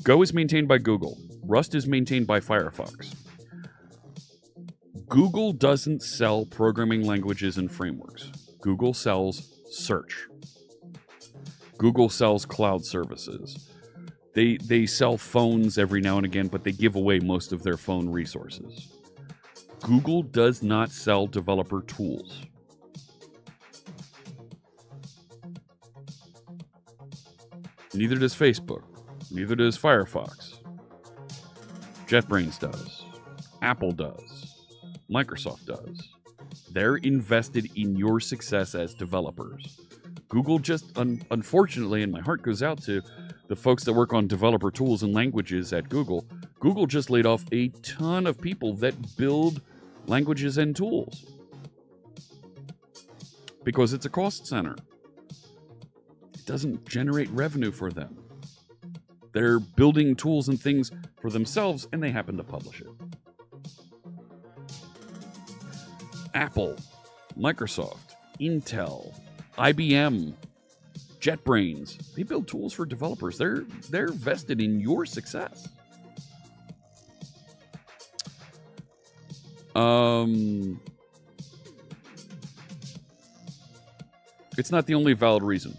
Go is maintained by Google. Rust is maintained by Firefox. Google doesn't sell programming languages and frameworks. Google sells search. Google sells cloud services. They sell phones every now and again, but they give away most of their phone resources. Google does not sell developer tools. Neither does Facebook. Neither does Firefox. JetBrains does. Apple does. Microsoft does. They're invested in your success as developers. Google just, unfortunately, and my heart goes out to the folks that work on developer tools and languages at Google. Google just laid off a ton of people that build languages and tools because it's a cost center. It doesn't generate revenue for them. They're building tools and things for themselves, and they happen to publish it. Apple, Microsoft, Intel, IBM, JetBrains. They build tools for developers. They're vested in your success. It's not the only valid reason.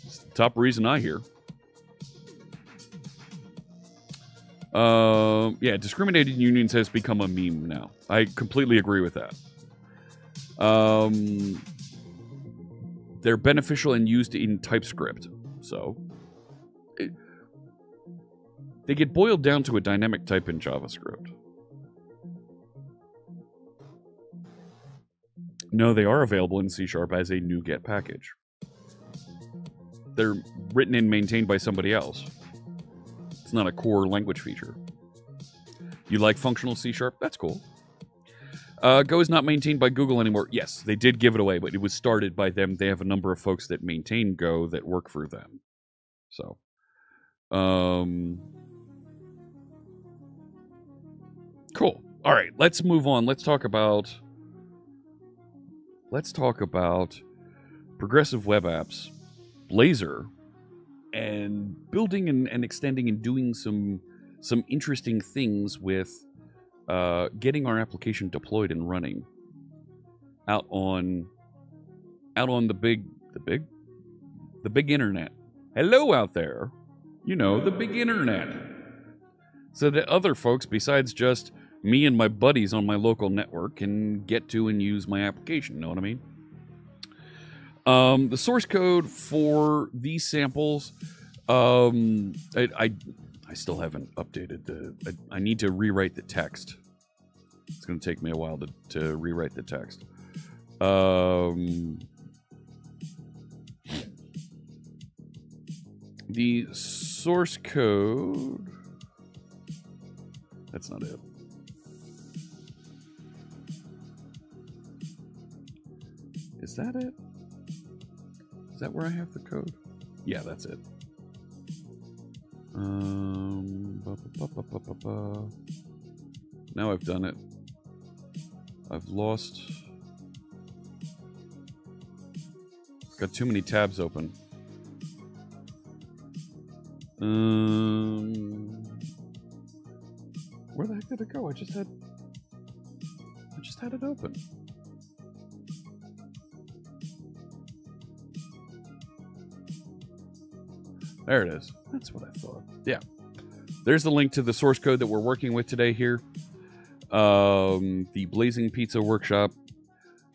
It's the top reason I hear. Yeah, discriminated unions has become a meme now. I completely agree with that. They're beneficial and used in TypeScript. So, they get boiled down to a dynamic type in JavaScript. No, they are available in C# as a NuGet package. They're written and maintained by somebody else. It's not a core language feature. You like functional C#? That's cool. Go is not maintained by Google anymore. Yes, they did give it away, but it was started by them. They have a number of folks that maintain Go that work for them. So, cool. All right, let's move on. Let's talk about progressive web apps, Blazor, and building and extending and doing some interesting things with getting our application deployed and running out on the big internet. Hello out there. You know, the big internet. So that other folks besides just me and my buddies on my local network can get to and use my application. Know what I mean? The source code for these samples, I still haven't updated I need to rewrite the text. It's going to take me a while to rewrite the text. The source code. That's not it. Is that it? Is that where I have the code? Yeah, that's it. Now I've done it. I've lost. Got too many tabs open. Where the heck did it go? I just had it open. There it is. That's what I thought. Yeah. There's the link to the source code that we're working with today here. The Blazing Pizza Workshop.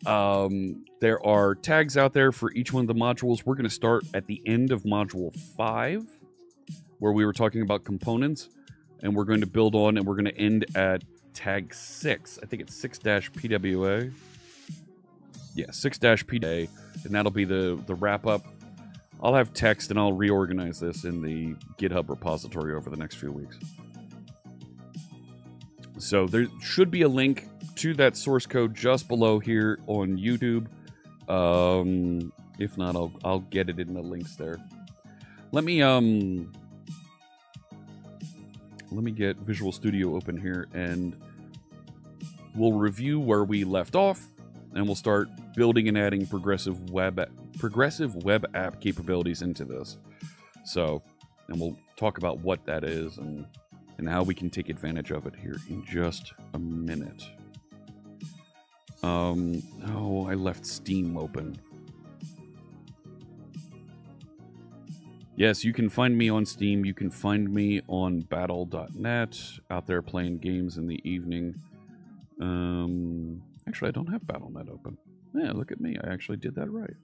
There are tags out there for each one of the modules. We're going to start at the end of Module 5, where we were talking about components, and we're going to build on, and we're going to end at tag 6. I think it's 6-PWA. Yeah, 6-PWA, and that'll be the wrap-up. I'll have text, and I'll reorganize this in the GitHub repository over the next few weeks. So there should be a link to that source code just below here on YouTube. If not, I'll get it in the links there. Let me get Visual Studio open here, and we'll review where we left off, and we'll start building and adding progressive web app capabilities into this. So, and we'll talk about what that is and how we can take advantage of it here in just a minute. Oh, I left Steam open. Yes, you can find me on Steam. You can find me on battle.net, out there playing games in the evening. Actually, I don't have Battle.net open. Yeah, look at me. I actually did that right.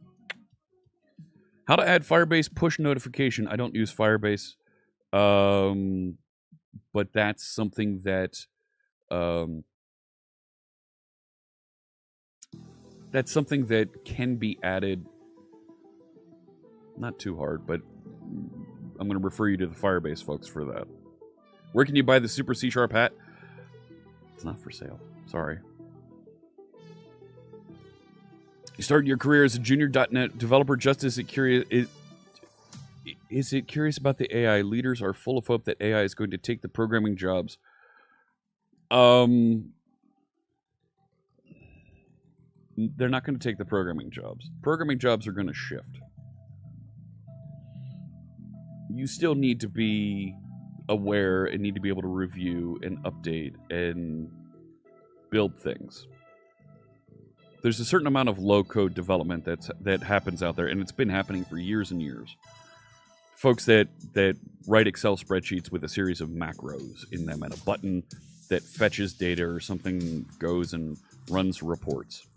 How to add Firebase push notification. I don't use Firebase. But that's something that can be added. Not too hard, but I'm going to refer you to the Firebase folks for that. Where can you buy the Super C# hat? It's not for sale. Sorry. You started your career as a junior .NET developer just as curious about the AI? Leaders are full of hope that AI is going to take the programming jobs. they're not going to take the programming jobs. Programming jobs are going to shift. You still need to be aware and need to be able to review and update and build things. There's a certain amount of low-code development that happens out there, and it's been happening for years and years. Folks that write Excel spreadsheets with a series of macros in them and a button that fetches data or something goes and runs reports.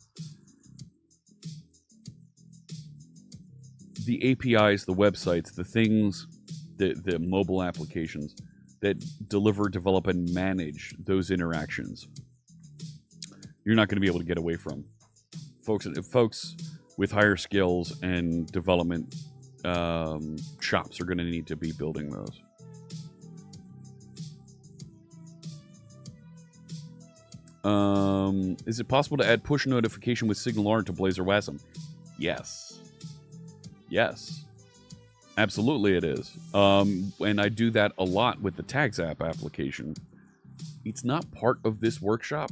The APIs, the websites, the things, the mobile applications that deliver, develop, and manage those interactions, you're not going to be able to get away from. Folks with higher skills and development shops are going to need to be building those. Is it possible to add push notification with SignalR to Blazor WASM? Yes. Yes. Absolutely it is. And I do that a lot with the Tags app application. It's not part of this workshop.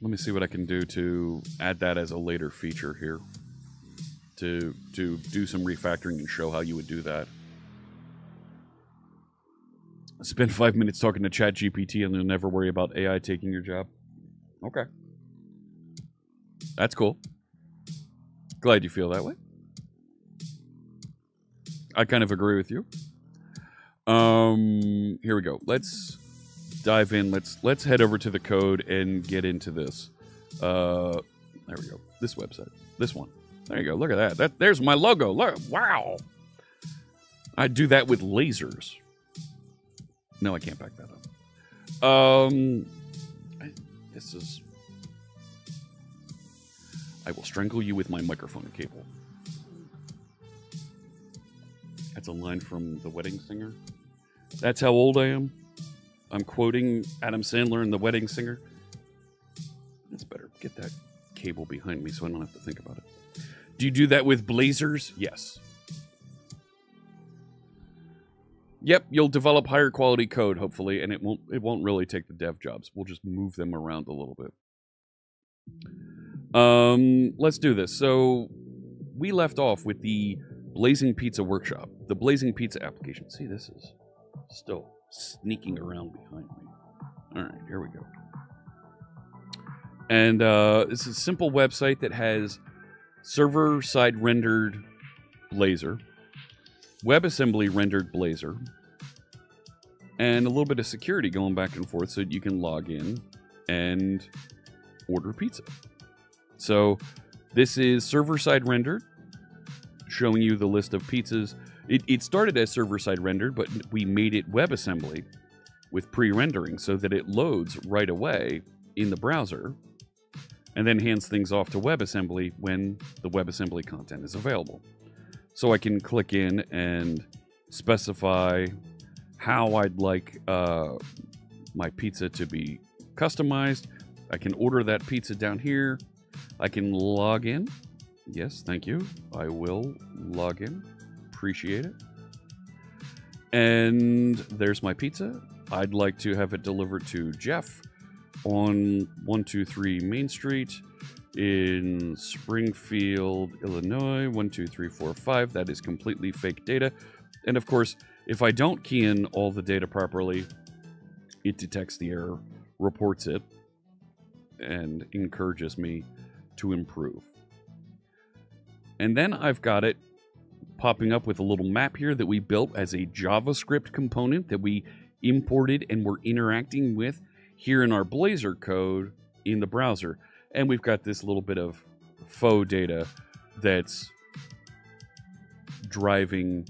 Let me see what I can do to add that as a later feature here. To do some refactoring and show how you would do that. Spend 5 minutes talking to ChatGPT and you'll never worry about AI taking your job. Okay. That's cool. Glad you feel that way. I kind of agree with you. Here we go. Let's dive in. Let's head over to the code and get into this. There we go. This website. This one. There you go. Look at that. There's my logo. Look. Wow. I do that with lasers. No, I can't back that up. This is... I will strangle you with my microphone cable. That's a line from The Wedding Singer. That's how old I am. I'm quoting Adam Sandler in The Wedding Singer. That's better. Get that cable behind me so I don't have to think about it. Do you do that with Blazors? Yes. Yep, you'll develop higher quality code, hopefully, and it won't really take the dev jobs. We'll just move them around a little bit. Let's do this. So we left off with the Blazing Pizza workshop, the Blazing Pizza application. See, this is still sneaking around behind me. All right, here we go. And it's a simple website that has server-side rendered Blazor, WebAssembly rendered Blazor, and a little bit of security going back and forth so that you can log in and order pizza. So this is server-side rendered, showing you the list of pizzas. It started as server-side rendered, but we made it WebAssembly with pre-rendering so that it loads right away in the browser and then hands things off to WebAssembly when the WebAssembly content is available. So I can click in and specify how I'd like my pizza to be customized. I can order that pizza down here. I can log in. Yes, thank you. I will log in. Appreciate it. And there's my pizza. I'd like to have it delivered to Jeff on 123 Main Street in Springfield, Illinois, 12345. That is completely fake data. And of course, if I don't key in all the data properly, it detects the error, reports it, and encourages me to improve. And then I've got it popping up with a little map here that we built as a JavaScript component that we imported and we're interacting with here in our Blazor code in the browser. And we've got this little bit of faux data that's driving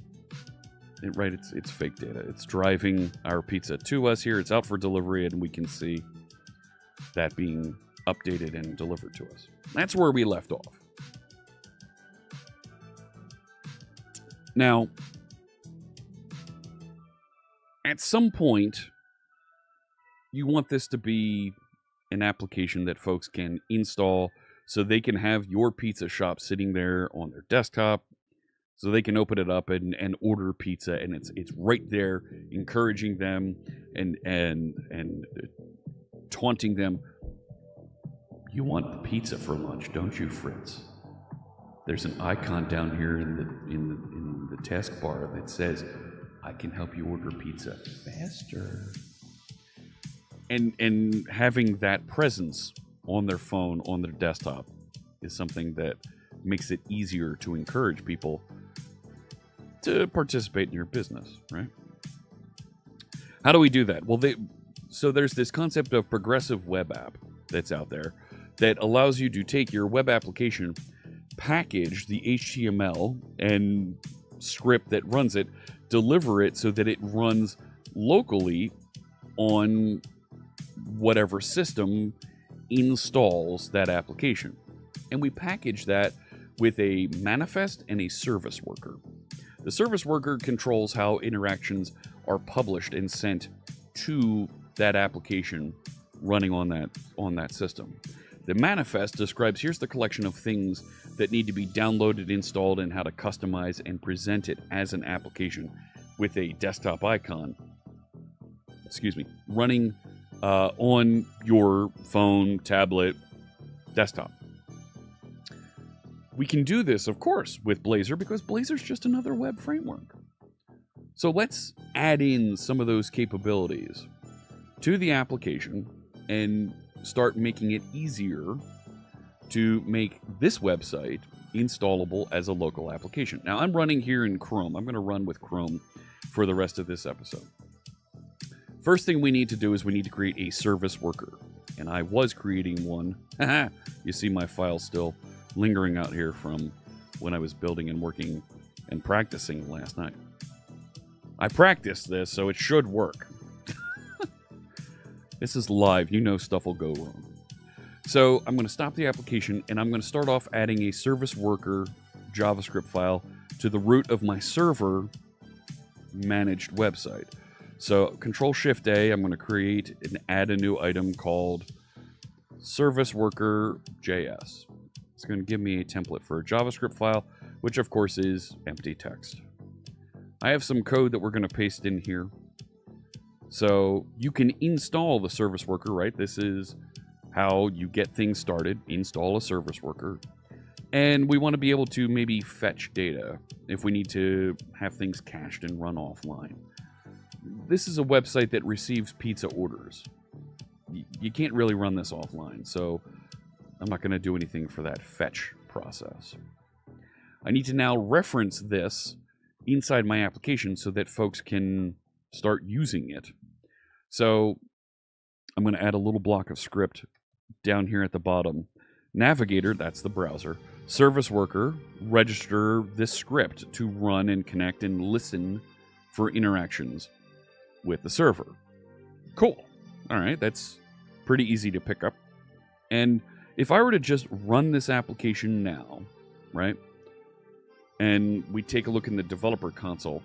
it, right? It's fake data. It's driving our pizza to us here. It's out for delivery, and we can see that being updated and delivered to us. That's where we left off. Now, at some point, you want this to be an application that folks can install so they can have your pizza shop sitting there on their desktop, so they can open it up and order pizza, and it's right there, encouraging them and taunting them. You want pizza for lunch, don't you, Fritz? There's an icon down here in the taskbar that says, I can help you order pizza faster. And having that presence on their phone, on their desktop, is something that makes it easier to encourage people to participate in your business, right? How do we do that? Well, so there's this concept of progressive web app that's out there that allows you to take your web application, package the HTML and script that runs it, deliver it so that it runs locally on whatever system installs that application. And we package that with a manifest and a service worker. The service worker controls how interactions are published and sent to that application running on that system. The manifest describes, here's the collection of things that need to be downloaded, installed, and how to customize and present it as an application with a desktop icon, running on your phone, tablet, desktop. We can do this, of course, with Blazor because Blazor is just another web framework. So let's add in some of those capabilities to the application and start making it easier to make this website installable as a local application. Now, I'm running here in Chrome. I'm going to run with Chrome for the rest of this episode. First thing we need to do is we need to create a service worker. And I was creating one. You see my file still lingering out here from when I was building and working and practicing last night. I practiced this, so it should work. This is live. You know stuff will go wrong. So I'm going to stop the application, and I'm going to start off adding a service worker JavaScript file to the root of my server managed website. So Control-Shift-A, I'm going to create and add a new item called service worker JS. It's going to give me a template for a JavaScript file, which of course is empty text. I have some code that we're going to paste in here. So you can install the service worker, right? This is how you get things started. Install a service worker. And we want to be able to maybe fetch data if we need to have things cached and run offline. This is a website that receives pizza orders. You can't really run this offline, so I'm not going to do anything for that fetch process. I need to now reference this inside my application so that folks can start using it. So I'm going to add a little block of script down here at the bottom. Navigator, that's the browser. Service worker, register this script to run and connect and listen for interactions with the server. Cool. All right, that's pretty easy to pick up. And if I were to just run this application now, right, and we take a look in the developer console,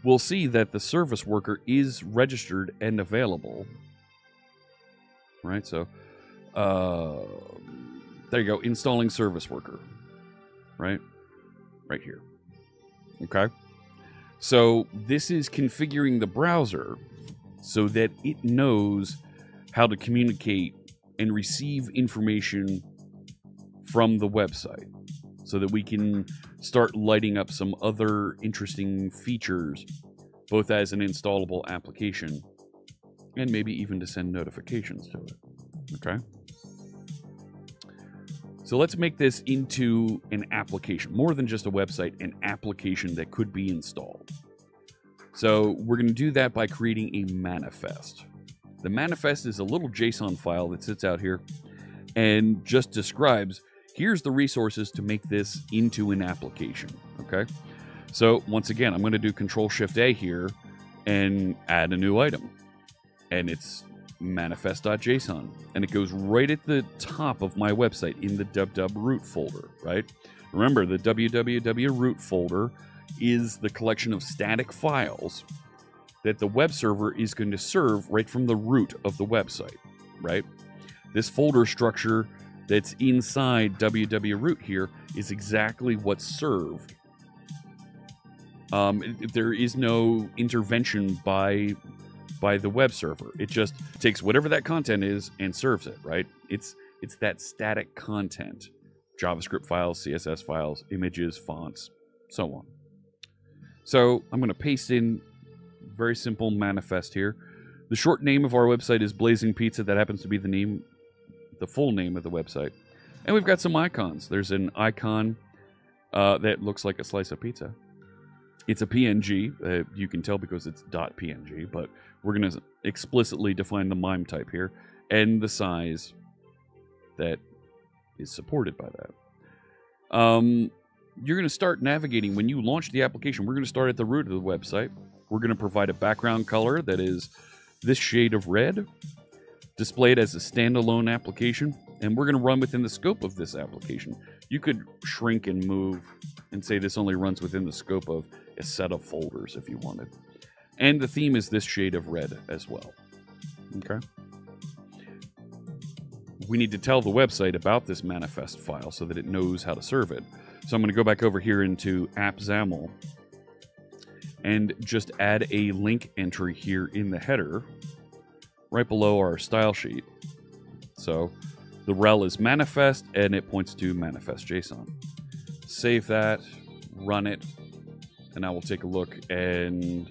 we'll see that the service worker is registered and available. Right, so there you go, installing service worker. Right here. Okay. So this is configuring the browser so that it knows how to communicate and receive information from the website so that we can start lighting up some other interesting features, both as an installable application and maybe even to send notifications to it. Okay. So let's make this into an application, more than just a website, an application that could be installed. So we're going to do that by creating a manifest. The manifest is a little JSON file that sits out here and just describes, here's the resources to make this into an application. Okay. So once again, I'm going to do Control-Shift-A here and add a new item. And it's manifest.json, and it goes right at the top of my website in the www root folder, right? Remember, the www root folder is the collection of static files that the web server is going to serve right from the root of the website, right? This folder structure that's inside www root here is exactly what's served There is no intervention by the web server. It just takes whatever that content is and serves it, right? It's that static content. JavaScript files, CSS files, images, fonts, so on. So I'm going to paste in very simple manifest here. The short name of our website is Blazing Pizza. That happens to be the full name of the website. And we've got some icons. There's an icon that looks like a slice of pizza. It's a PNG. You can tell because it's .png, but we're going to explicitly define the MIME type here and the size that is supported by that. You're going to start navigating. When you launch the application, we're going to start at the root of the website. We're going to provide a background color that is this shade of red, displayed as a standalone application, and we're going to run within the scope of this application. You could shrink and move and say this only runs within the scope of a set of folders if you wanted. And the theme is this shade of red as well. Okay. We need to tell the website about this manifest file so that it knows how to serve it. So I'm going to go back over here into AppXAML and just add a link entry here in the header right below our style sheet. So the rel is manifest and it points to manifest.json. Save that, run it, and I will take a look and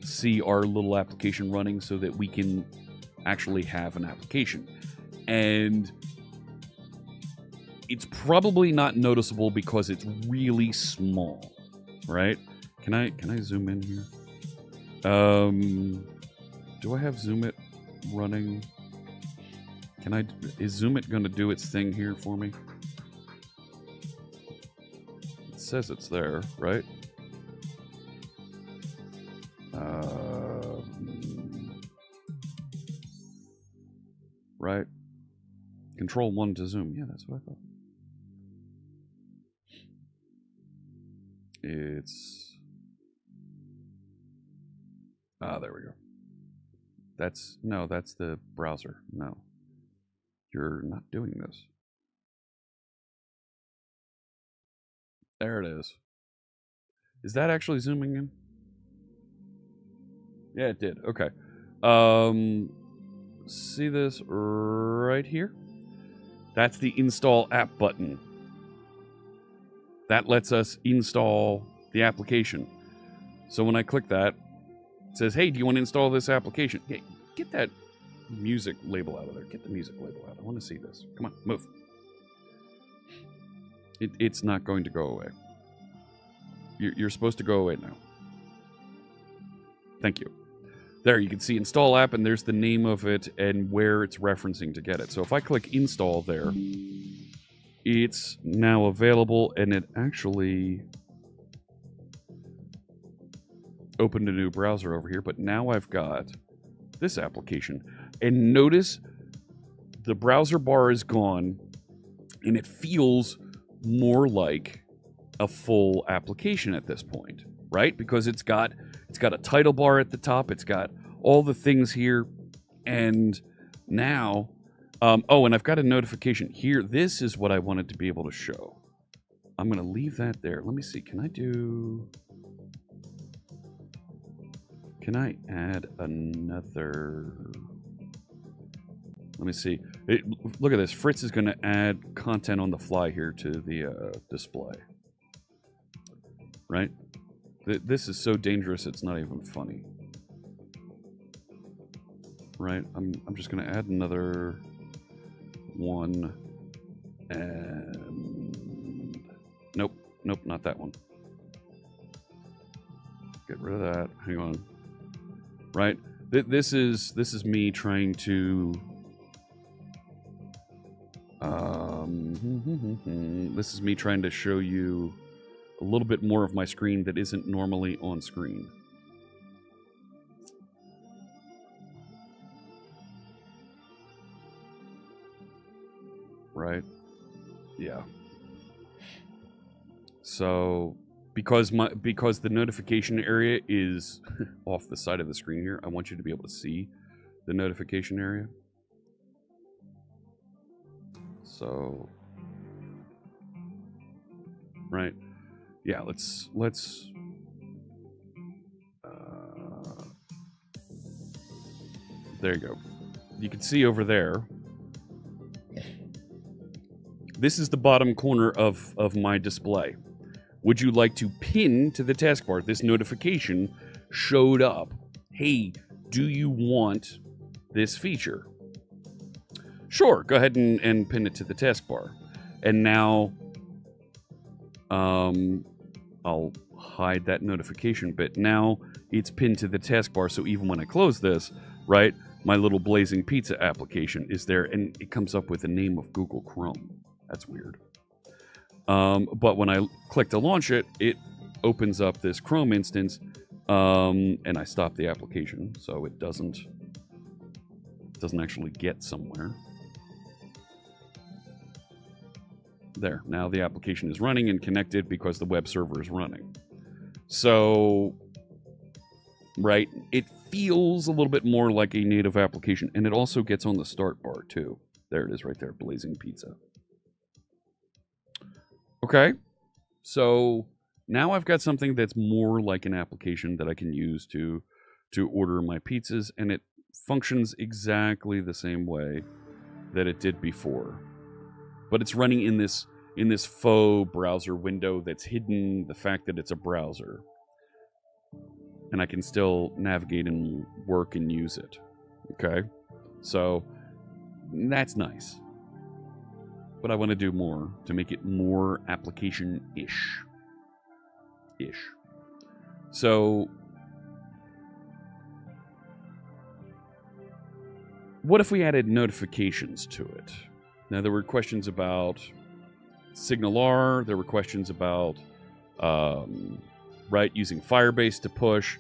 see our little application running so that we can actually have an application. And it's probably not noticeable because it's really small, right? Can I zoom in here? Do I have Zoom It running? Is Zoom It going to do its thing here for me? It says it's there, right? Right. Control 1 to zoom. Yeah, that's what I thought. It's... there we go. That's the browser. No. You're not doing this. There it is. Is that actually zooming in? Yeah, it did. Okay. See this right here? That's the install app button. That lets us install the application. So when I click that, it says, hey, do you want to install this application? Hey, get that music label out of there. Get the music label out. I want to see this. Come on, move. It's not going to go away. You're supposed to go away now. Thank you. There, you can see install app, and there's the name of it and where it's referencing to get it. So if I click install there, it's now available, and it actually opened a new browser over here, but now I've got this application. And notice the browser bar is gone, and it feels more like a full application at this point, right? Because it's got a title bar at the top, it's got all the things here, and now, oh, and I've got a notification here. This is what I wanted to be able to show. I'm going to leave that there. Let me see. Can I add another? Let me see. Look at this. Fritz is going to add content on the fly here to the display. Right? This is so dangerous, it's not even funny. Right? I'm just going to add another one. And nope, not that one. Get rid of that. Hang on. Right? This is me trying to this is me trying to show you a little bit more of my screen that isn't normally on screen. Right? Yeah. So because the notification area is off the side of the screen here, I want you to be able to see the notification area. So, right. Yeah, let's There you go. You can see over there. This is the bottom corner of my display. Would you like to pin to the taskbar? This notification showed up. Hey, do you want this feature? Sure, go ahead and pin it to the taskbar. And now, I'll hide that notification bit. Now it's pinned to the taskbar, so even when I close this, right, my little Blazing Pizza application is there, and it comes up with the name of Google Chrome. That's weird. But when I click to launch it, it opens up this Chrome instance, and I stop the application, so it doesn't actually get somewhere. There, now the application is running and connected because the web server is running. So, right, it feels a little bit more like a native application, and it also gets on the start bar too. There it is right there, Blazing Pizza. Okay, so now I've got something that's more like an application that I can use to order my pizzas, and it functions exactly the same way that it did before. But it's running in this faux browser window that's hidden the fact that it's a browser. And I can still navigate and work and use it. Okay? So, that's nice. But I want to do more to make it more application-ish. So, what if we added notifications to it? Now, there were questions about SignalR. There were questions about, right, using Firebase to push.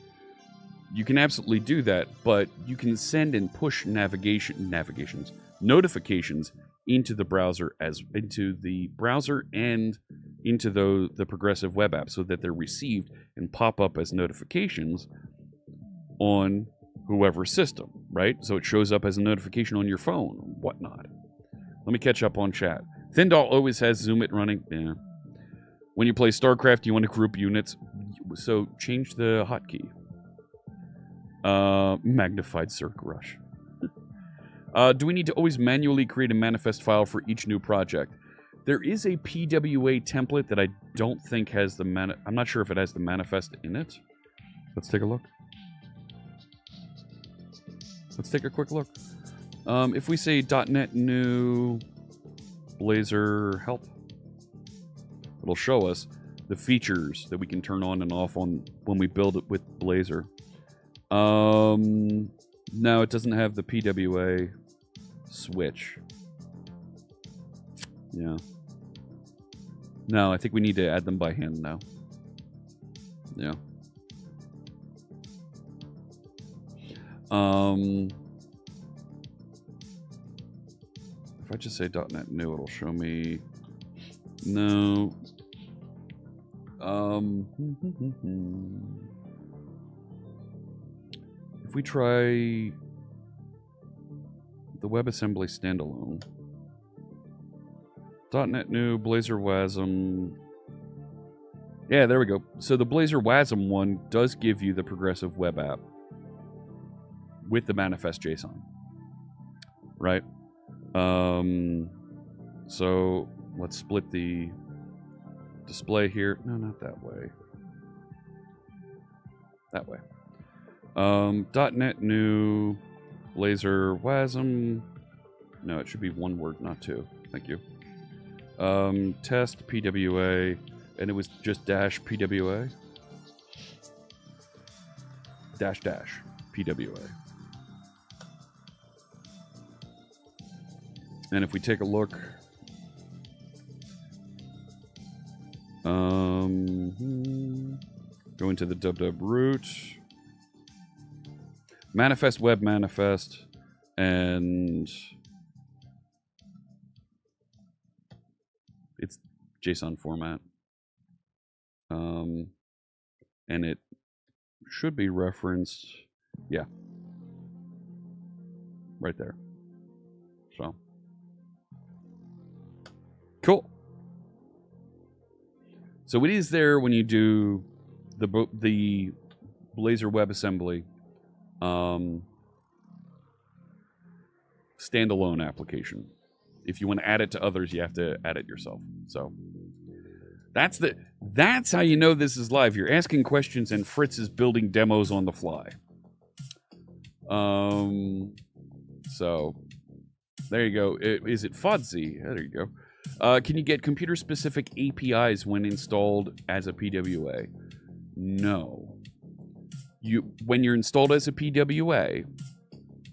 You can absolutely do that, but you can send and push notifications into the browser and into the progressive web app so that they're received and pop up as notifications on whoever's system, right? So it shows up as a notification on your phone or whatnot. Let me catch up on chat. Thindoll always has Zoom It running. Yeah. When you play StarCraft, you want to group units. So change the hotkey. Magnified Circ Rush. Do we need to always manually create a manifest file for each new project? There is a PWA template that I don't think has the I'm not sure if it has the manifest in it. Let's take a look. Let's take a quick look. If we say .NET new Blazor help, it'll show us the features that we can turn on and off on when we build it with Blazor. No, it doesn't have the PWA switch. Yeah. No, I think we need to add them by hand now. Yeah. If I just say .NET new, it'll show me. No. If we try the WebAssembly standalone, .NET new, Blazor WASM. Yeah, there we go. So the Blazor WASM one does give you the progressive web app with the manifest JSON, right? So let's split the display here. No, not that way. That way. .NET new, Blazor WASM. No, it should be one word, not two. Thank you. Test PWA, and it was just dash PWA. Dash PWA. And if we take a look, go into the www root, manifest web manifest, and it's JSON format. And it should be referenced, yeah, right there. So, cool. So it is there when you do the Blazor WebAssembly. standalone application. If you want to add it to others, you have to add it yourself. So that's how you know this is live. You're asking questions and Fritz is building demos on the fly. So there you go. Is it FODSI? There you go. Can you get computer-specific APIs when installed as a PWA? No. When you're installed as a PWA,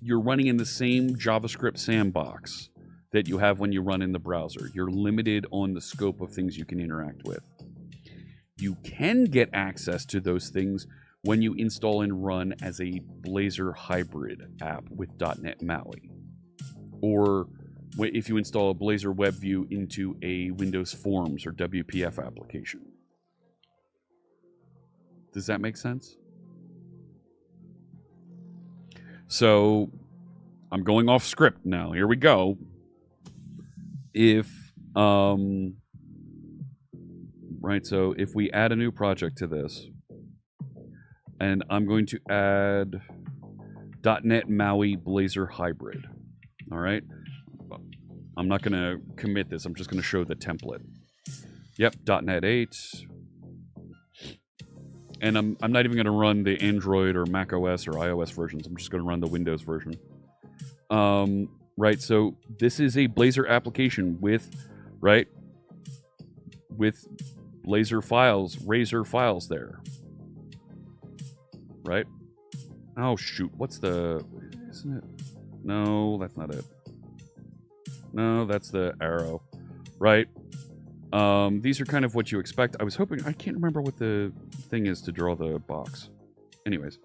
you're running in the same JavaScript sandbox that you have when you run in the browser. You're limited on the scope of things you can interact with. You can get access to those things when you install and run as a Blazor hybrid app with .NET MAUI. Or if you install a Blazor web view into a Windows Forms or WPF application. Does that make sense? So I'm going off script now. Here we go. Right, so if we add a new project to this, and I'm going to add .NET MAUI Blazor hybrid. All right. I'm not going to commit this. I'm just going to show the template. Yep, .NET 8. And I'm not even going to run the Android or Mac OS or iOS versions. I'm just going to run the Windows version. Right, so this is a Blazor application with Blazor files, Razor files there. Right? Oh, shoot. What's the... Isn't it? No, that's not it. No, that's the arrow. Right? These are kind of what you expect. I was hoping... I can't remember what the thing is to draw the box. Anyways.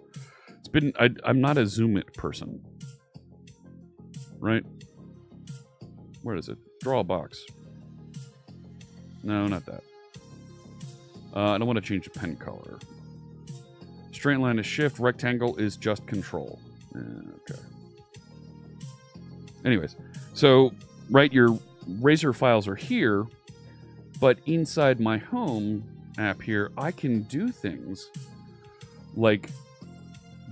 It's been... I'm not a Zoom it person. Right? Where is it? Draw a box. No, not that. I don't want to change the pen color. Straight line is shift. Rectangle is just control. Okay. Anyways. So, right, your Razor files are here, but inside my home app here, I can do things like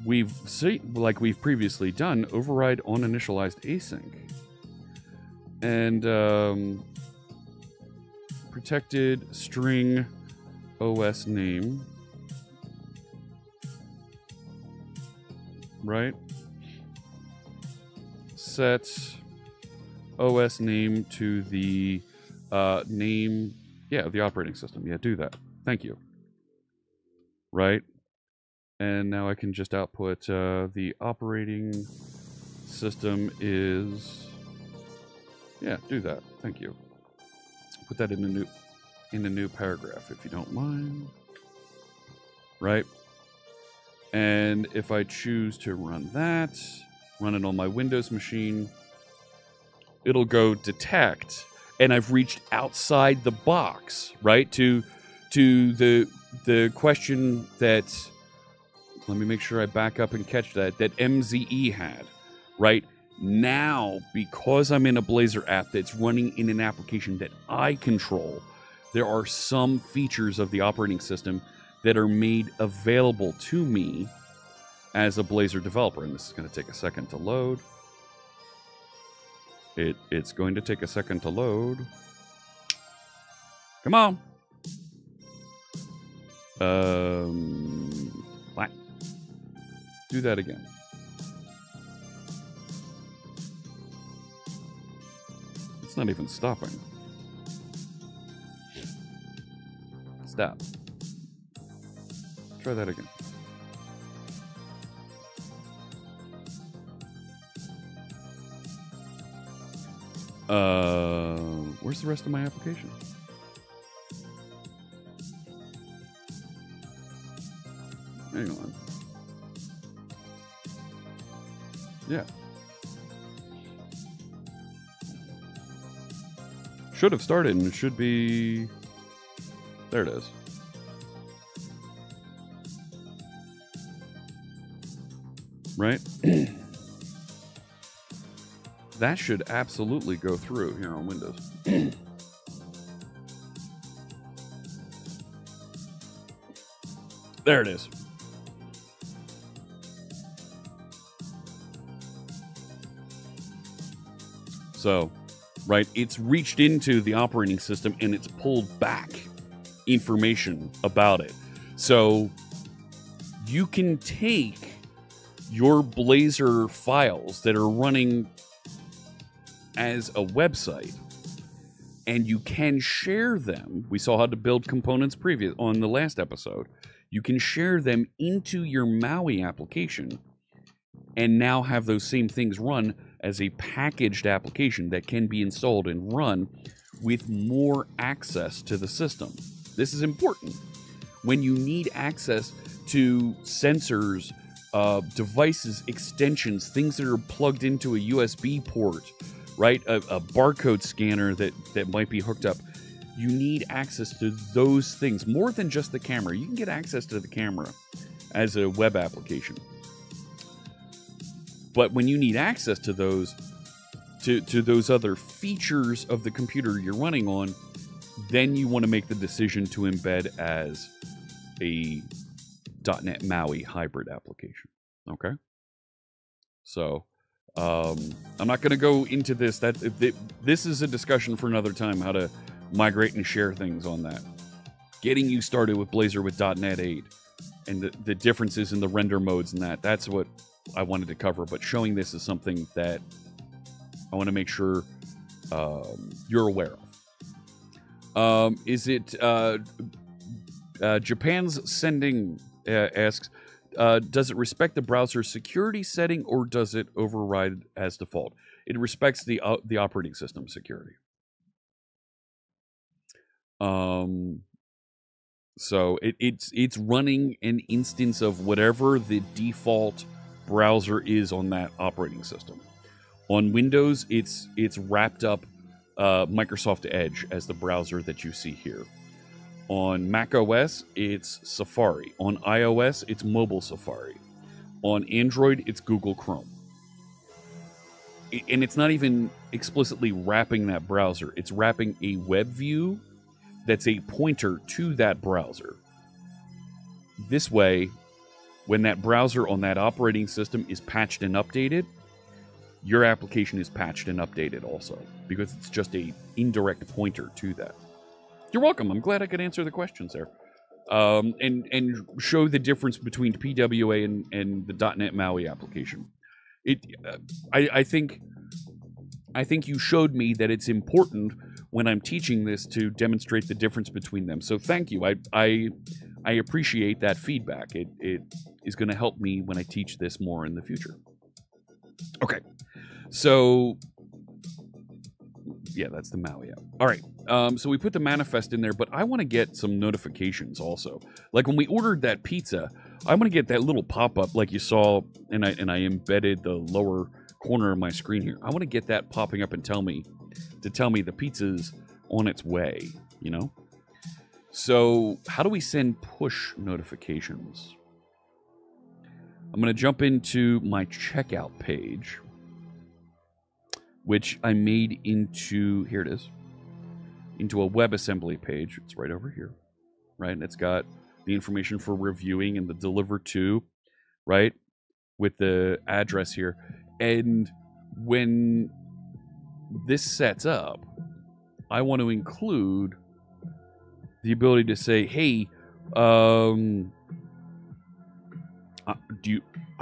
we've previously done, override on initialized async. And protected string OS name. Right? Set OS name to the name, yeah, the operating system. Yeah, do that. Thank you. Right? And now I can just output the operating system is, yeah, do that. Thank you. Put that in a new paragraph, if you don't mind. Right? And if I choose to run that, run it on my Windows machine, it'll go detect, and I've reached outside the box, right? To the question that, let me make sure I back up and catch that MZE had, right? Now, because I'm in a Blazor app that's running in an application that I control, there are some features of the operating system that are made available to me as a Blazor developer. And this is going to take a second to load. It's going to take a second to load. Come on. What? Do that again. It's not even stopping. Stop. Try that again. Where's the rest of my application? Hang on. Yeah. Should have started, and it should be... There it is. Right? That should absolutely go through here on Windows. There it is. So, right, it's reached into the operating system and it's pulled back information about it. So you can take your Blazor files that are running as a website and you can share them. We saw how to build components previous on the last episode. You can share them into your Maui application and now have those same things run as a packaged application that can be installed and run with more access to the system. This is important. When you need access to sensors, devices, extensions, things that are plugged into a USB port, right? A barcode scanner that might be hooked up. You need access to those things more than just the camera. You can get access to the camera as a web application. But when you need access to those, to those other features of the computer you're running on, then you want to make the decision to embed as a .NET MAUI hybrid application. Okay? So, I'm not going to go into this. This is a discussion for another time, how to migrate and share things on that. Getting you started with Blazor with .NET 8 and the differences in the render modes and that's what I wanted to cover. But showing this is something that I want to make sure you're aware of. Is it Japan's Sending asks, does it respect the browser security setting or does it override as default? It respects the operating system security. So it's running an instance of whatever the default browser is on that operating system. On Windows, it's wrapped up Microsoft Edge as the browser that you see here. On Mac OS, it's Safari. On iOS, it's Mobile Safari. On Android, it's Google Chrome. And it's not even explicitly wrapping that browser. It's wrapping a web view that's a pointer to that browser. This way, when that browser on that operating system is patched and updated, your application is patched and updated also, because it's just a indirect pointer to that. You're welcome. I'm glad I could answer the questions there. And show the difference between PWA and the .NET MAUI application. I think you showed me that it's important when I'm teaching this to demonstrate the difference between them. So thank you. I appreciate that feedback. It is going to help me when I teach this more in the future. Okay. So yeah, that's the Maui app. All right. So we put the manifest in there, but I want to get some notifications also. Like when we ordered that pizza, I want to get that little pop-up like you saw, and I embedded the lower corner of my screen here. I want to get that popping up and tell me the pizza's on its way, you know? So how do we send push notifications? I'm going to jump into my checkout page, which I made into, here it is, into a WebAssembly page. It's right over here, right? And it's got the information for reviewing and the deliver to, right? With the address here. And when this sets up, I want to include the ability to say, hey, I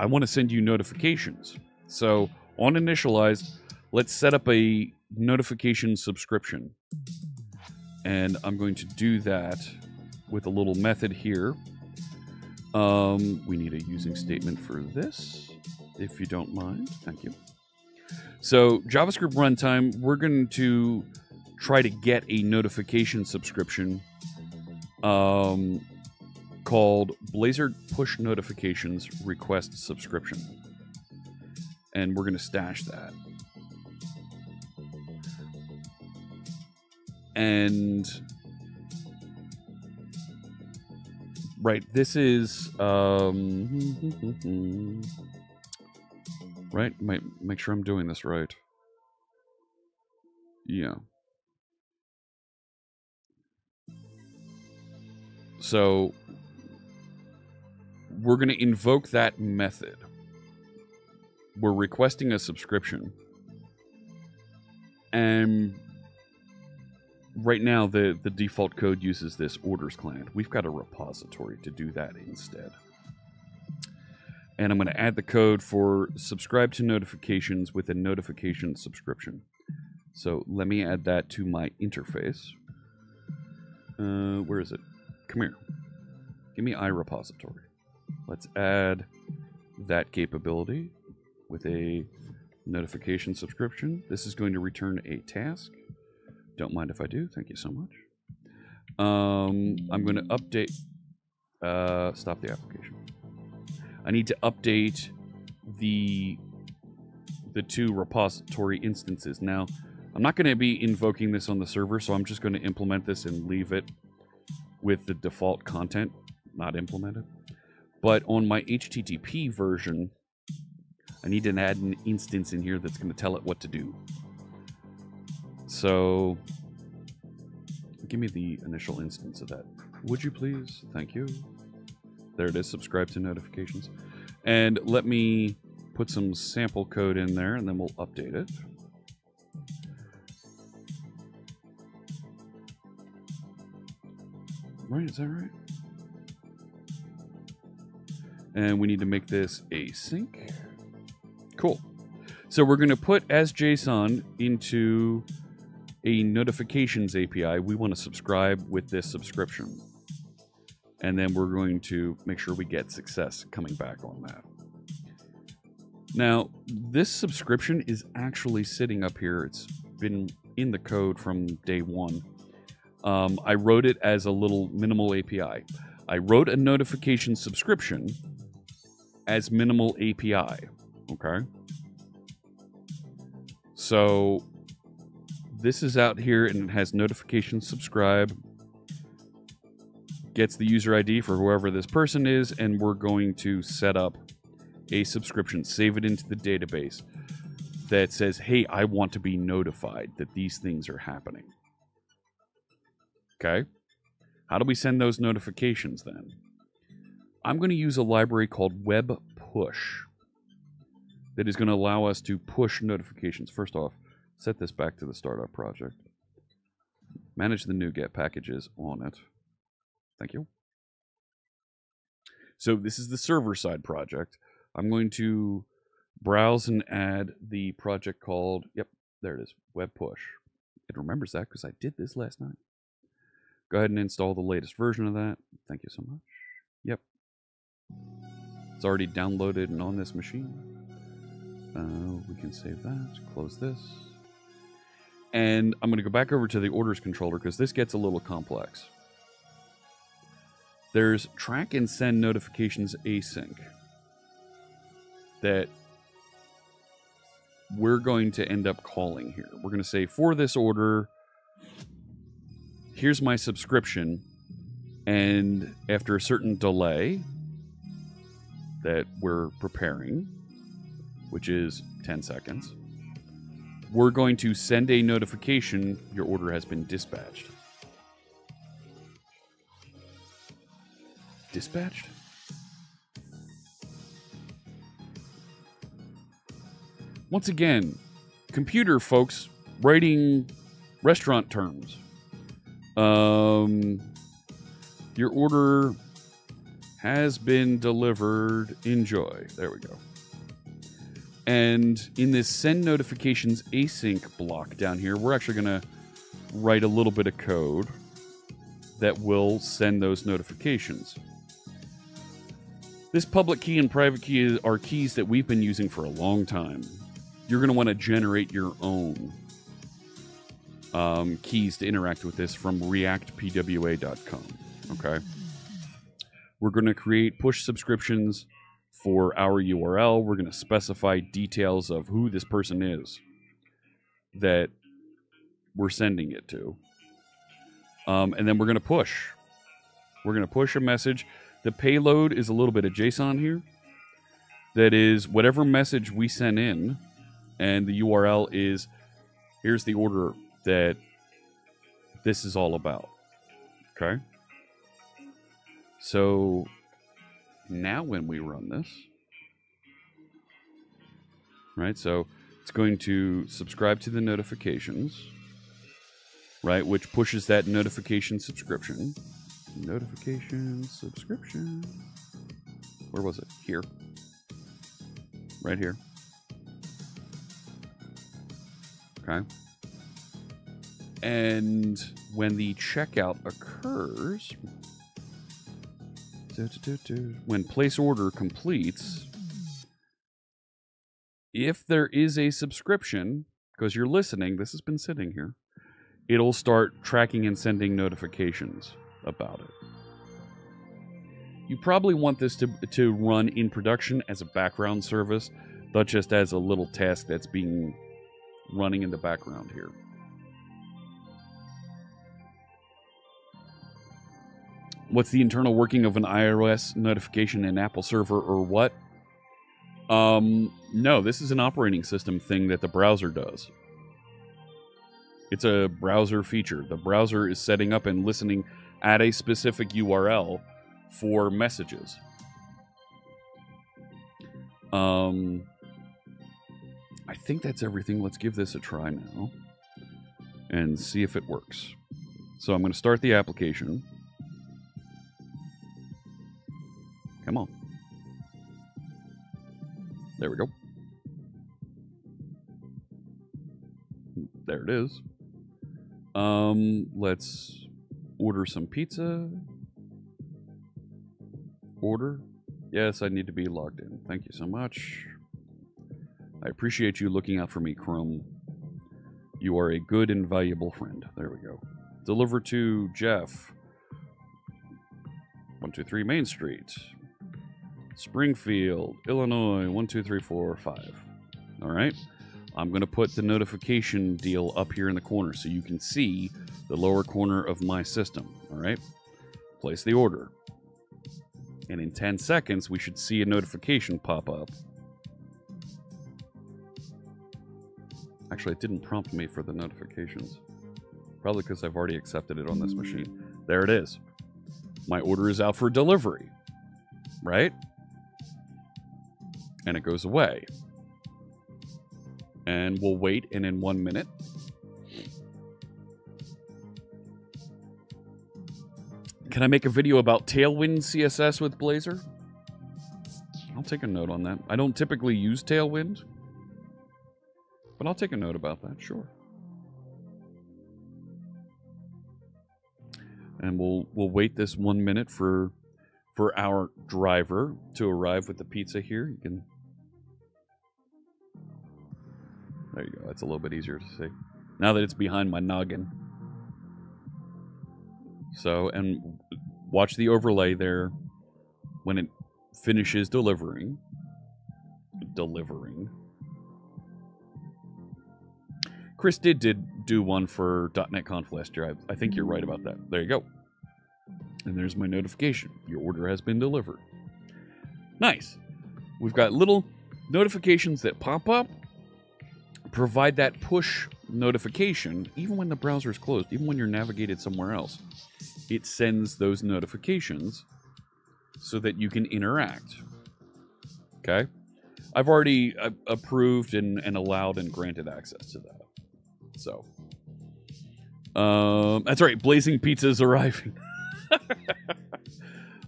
want to send you notifications. So on initialize, let's set up a notification subscription. And I'm going to do that with a little method here. We need a using statement for this, if you don't mind. Thank you. So JavaScript runtime, we're going to try to get a notification subscription called Blazor Push Notifications Request Subscription. And we're going to stash that. And right, this is right. Make sure I'm doing this right. Yeah. So we're going to invoke that method. We're requesting a subscription. And right now, the default code uses this orders client. We've got a repository to do that instead. And I'm going to add the code for subscribe to notifications with a notification subscription. So let me add that to my interface. Where is it? Come here. Give me iRepository. Let's add that capability with a notification subscription. This is going to return a task. Don't mind if I do. Thank you so much. I'm going to update. Stop the application. I need to update the two repository instances. Now, I'm not going to be invoking this on the server, so I'm just going to implement this and leave it with the default content not implemented. But on my HTTP version, I need to add an instance in here that's going to tell it what to do. So, give me the initial instance of that. Would you please? Thank you. There it is, subscribe to notifications. And let me put some sample code in there, and then we'll update it. Right, is that right? And we need to make this async. Cool. So we're going to put as JSON into a notifications API. We want to subscribe with this subscription. And then we're going to make sure we get success coming back on that. Now, this subscription is actually sitting up here. It's been in the code from day one. I wrote it as a little minimal API. I wrote a notification subscription as minimal API. Okay. So this is out here and it has notification subscribe. Gets the user ID for whoever this person is, and we're going to set up a subscription, save it into the database that says, hey, I want to be notified that these things are happening. Okay. How do we send those notifications then? I'm going to use a library called Web Push that is going to allow us to push notifications. First off, set this back to the startup project. Manage the NuGet packages on it. Thank you. So this is the server-side project. I'm going to browse and add the project called, yep, there it is, Web Push. It remembers that because I did this last night. Go ahead and install the latest version of that. Thank you so much. Yep. It's already downloaded and on this machine. We can save that, close this. And I'm going to go back over to the orders controller because this gets a little complex. There's track and send notifications async that we're going to end up calling here. We're going to say, for this order, here's my subscription, and after a certain delay that we're preparing, which is 10 seconds, we're going to send a notification, your order has been dispatched. Dispatched? Once again, computer folks writing restaurant terms. Your order has been delivered. Enjoy. There we go. And in this send notifications async block down here, we're actually going to write a little bit of code that will send those notifications. This public key and private key are keys that we've been using for a long time. You're going to want to generate your own keys to interact with this from reactpwa.com. Okay. We're going to create push subscriptions for our URL. We're going to specify details of who this person is that we're sending it to. And then we're going to push. We're going to push a message. The payload is a little bit of JSON here. That is whatever message we send in, and the URL is, here's the order that this is all about. Okay? So now when we run this, right? So It's going to subscribe to the notifications, right? Which pushes that notification subscription. Notification subscription. Where was it? Here. Right here. Okay. And when the checkout occurs, when place order completes, if there is a subscription, because you're listening, this has been sitting here, it'll start tracking and sending notifications about it. You probably want this to run in production as a background service, not just as a little task that's being running in the background here. What's the internal working of an iOS notification in Apple server or what? No, this is an operating system thing that the browser does. It's a browser feature. The browser is setting up and listening at a specific URL for messages. I think that's everything. Let's give this a try now and see if it works. So I'm going to start the application. Come on. There we go. There it is. Let's order some pizza. Order. Yes, I need to be logged in. Thank you so much. I appreciate you looking out for me, Chrome. You are a good and valuable friend. There we go. Deliver to Jeff. 123 Main Street. Springfield, Illinois, 1, 2, 3, 4, 5. All right. I'm going to put the notification deal up here in the corner so you can see the lower corner of my system. All right. Place the order. And in 10 seconds, we should see a notification pop up. Actually, it didn't prompt me for the notifications. Probably because I've already accepted it on this machine. There it is. My order is out for delivery. Right? And it goes away. And we'll wait, and in 1 minute, can I make a video about Tailwind CSS with Blazor? I'll take a note on that. I don't typically use Tailwind, but I'll take a note about that, sure. And we'll wait this 1 minute for our driver to arrive with the pizza here. You can. There you go. That's a little bit easier to see now that it's behind my noggin. So, and watch the overlay there when it finishes delivering. Chris did do one for .NET Conf last year. I think you're right about that. There you go. And there's my notification. Your order has been delivered. Nice. We've got little notifications that pop up. Provide that push notification, even when the browser is closed, even when you're navigated somewhere else. It sends those notifications so that you can interact. Okay? I've already approved and allowed and granted access to that. So. That's right. Blazing Pizza is arriving.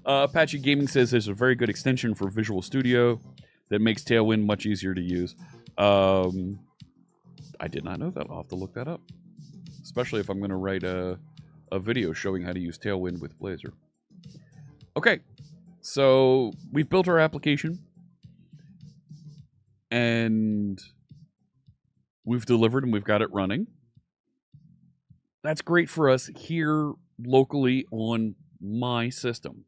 Apache Gaming says there's a very good extension for Visual Studio that makes Tailwind much easier to use. I did not know that. I'll have to look that up. Especially if I'm going to write a video showing how to use Tailwind with Blazor. Okay, so we've built our application. And we've delivered and we've got it running. That's great for us here locally on my system.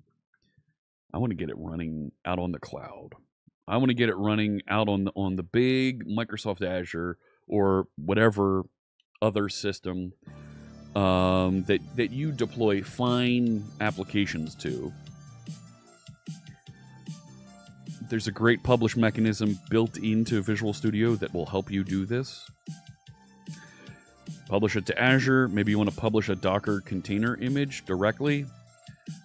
I want to get it running out on the cloud. I want to get it running out on the big Microsoft Azure or whatever other system that you deploy fine applications to. There's a great publish mechanism built into Visual Studio that will help you do this. Publish it to Azure. Maybe you want to publish a Docker container image directly.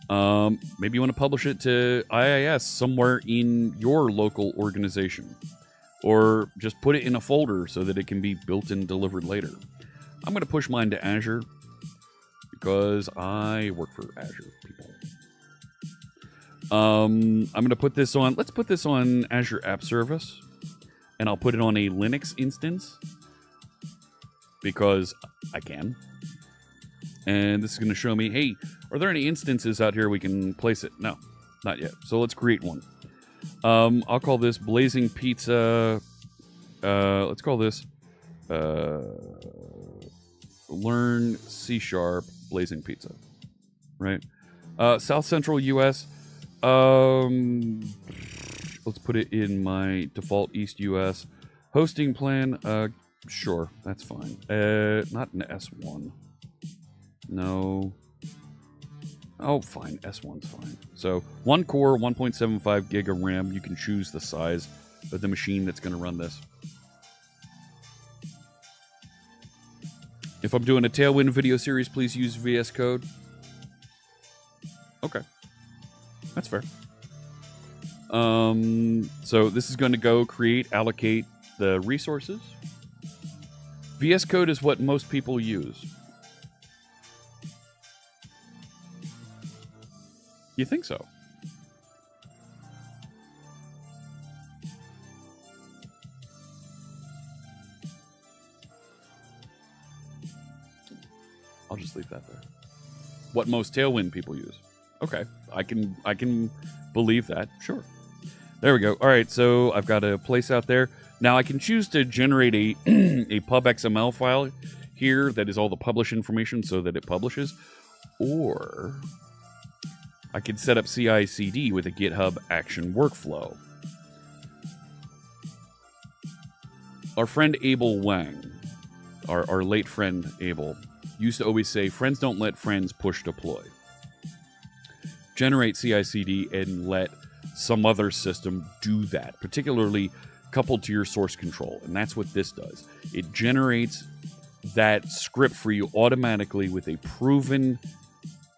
Maybe you want to publish it to IIS somewhere in your local organization. or just put it in a folder so that it can be built and delivered later. I'm going to push mine to Azure because I work for Azure people. I'm going to put this on, let's put this on Azure App Service, and I'll put it on a Linux instance because I can. And this is going to show me, hey, are there any instances out here we can place it? No, not yet. So let's create one. I'll call this Blazing Pizza. Let's call this Learn C# Blazing Pizza. Right? South Central US. Let's put it in my default East US. Hosting plan. Sure, that's fine. Not an S1. No. Oh, fine. S1's fine. So, 1 core, 1.75 gig of RAM. You can choose the size of the machine that's going to run this. If I'm doing a Tailwind video series, please use VS Code. Okay. That's fair. So, this is going to go create, allocate the resources. VS Code is what most people use. You think so? I'll just leave that there. What most Tailwind people use. Okay, I can believe that. Sure. There we go. All right, so I've got a place out there. Now I can choose to generate a a pub.xml file here that is all the publish information so that it publishes, or I could set up CI/CD with a GitHub action workflow. Our friend Abel Wang, our late friend Abel, used to always say, friends don't let friends push deploy. Generate CI/CD and let some other system do that, particularly coupled to your source control. And that's what this does. It generates that script for you automatically with a proven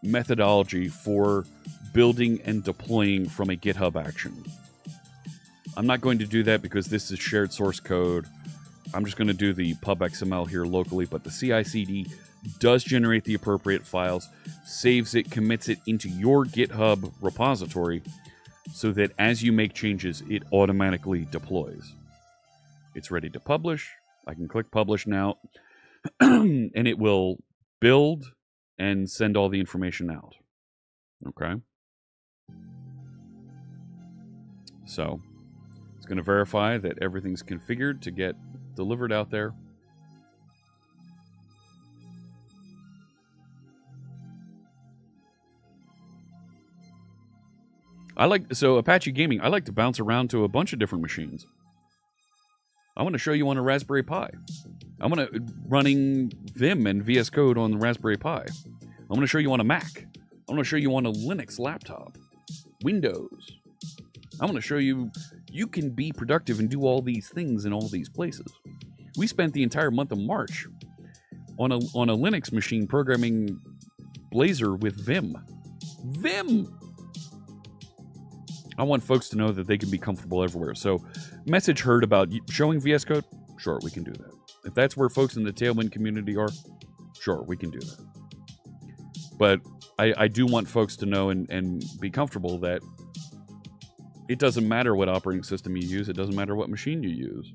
methodology for building and deploying from a GitHub action. I'm not going to do that because this is shared source code. I'm just going to do the pub.xml here locally, but the CI/CD does generate the appropriate files, saves it, commits it into your GitHub repository so that as you make changes, it automatically deploys. It's ready to publish. I can click publish now, and it will build and send all the information out. Okay. So it's going to verify that everything's configured to get delivered out there. So Apache Gaming, I like to bounce around to a bunch of different machines. I want to show you on a Raspberry Pi. I'm going to running Vim and VS Code on the Raspberry Pi. I'm going to show you on a Mac. I'm going to show you on a Linux laptop, Windows. I'm going to show you can be productive and do all these things in all these places. We spent the entire month of March on a Linux machine programming Blazor with Vim. Vim! I want folks to know that they can be comfortable everywhere. So, message heard about showing VS Code? Sure, we can do that. If that's where folks in the Tailwind community are, sure, we can do that. But I do want folks to know and be comfortable that it doesn't matter what operating system you use. It doesn't matter what machine you use.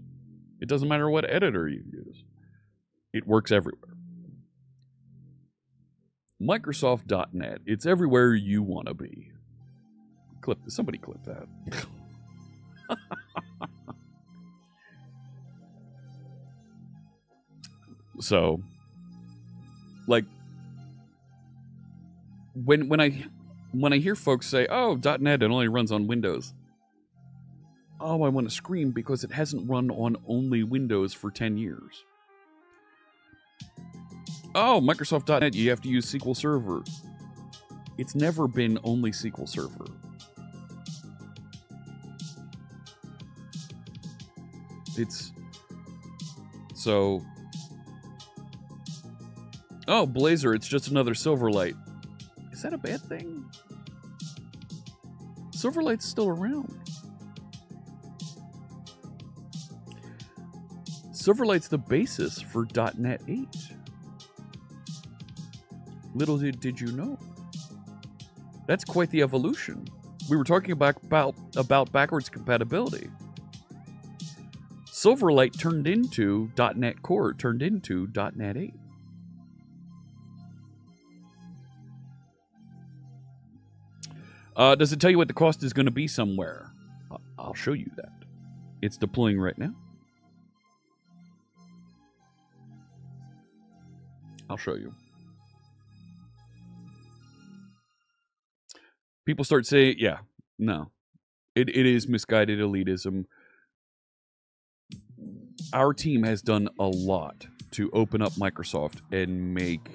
It doesn't matter what editor you use. It works everywhere. Microsoft.net. It's everywhere you want to be. Somebody clip that. So, like, when I hear folks say, "Oh, .NET it only runs on Windows," oh, I want to scream because it hasn't run on only Windows for 10 years. Oh, Microsoft.NET, you have to use SQL Server. It's never been only SQL Server. It's so. Oh, Blazor, it's just another Silverlight. Is that a bad thing? Silverlight's still around. Silverlight's the basis for .NET 8. Little did you know. That's quite the evolution. We were talking about backwards compatibility. Silverlight turned into .NET Core, turned into .NET 8. Does it tell you what the cost is going to be somewhere? I'll show you that. It's deploying right now. I'll show you. People start saying, yeah, no. It is misguided elitism. Our team has done a lot to open up Microsoft and make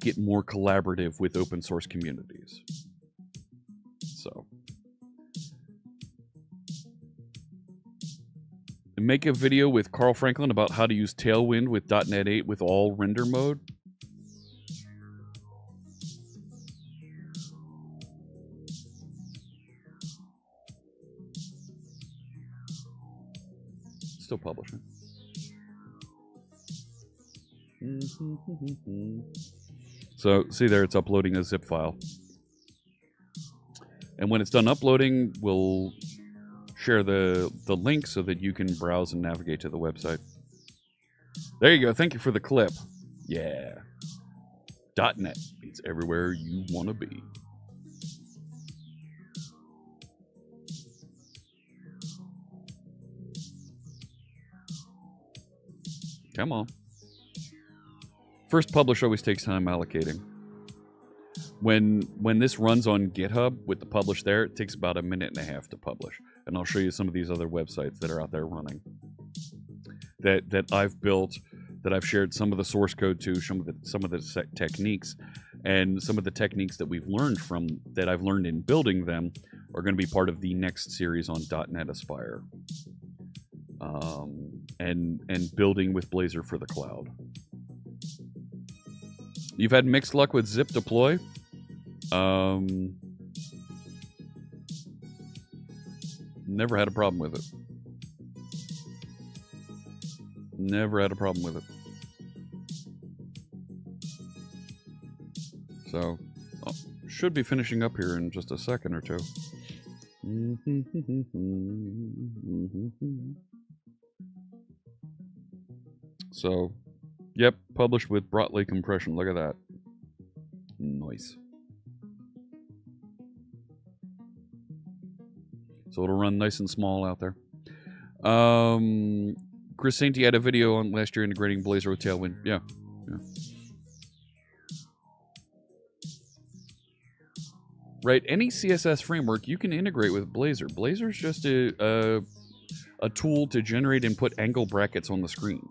it more collaborative with open source communities. So, and make a video with Carl Franklin about how to use Tailwind with .NET 8 with all render mode. Still publishing. So, see there, it's uploading a zip file. And when it's done uploading, we'll share the link so that you can browse and navigate to the website. There you go. Thank you for the clip. Yeah. .NET. It's everywhere you want to be. Come on. First publish always takes time allocating. When this runs on GitHub with the publish there, it takes about 1.5 minutes to publish. And I'll show you some of these other websites that are out there running that I've built, that I've shared some of the source code to, some of the techniques, and some of the techniques that we've learned from, that I've learned in building them, are going to be part of the next series on .NET Aspire. And building with Blazor for the cloud. You've had mixed luck with zip deploy. Never had a problem with it. Never had a problem with it. So, should be finishing up here in just a second or two. So, yep, published with Brotli compression. Look at that. Nice. So it'll run nice and small out there. Chris Sainty had a video on last year integrating Blazor with Tailwind. Yeah. Right, any CSS framework you can integrate with Blazor. Blazor's just a tool to generate and put angle brackets on the screen.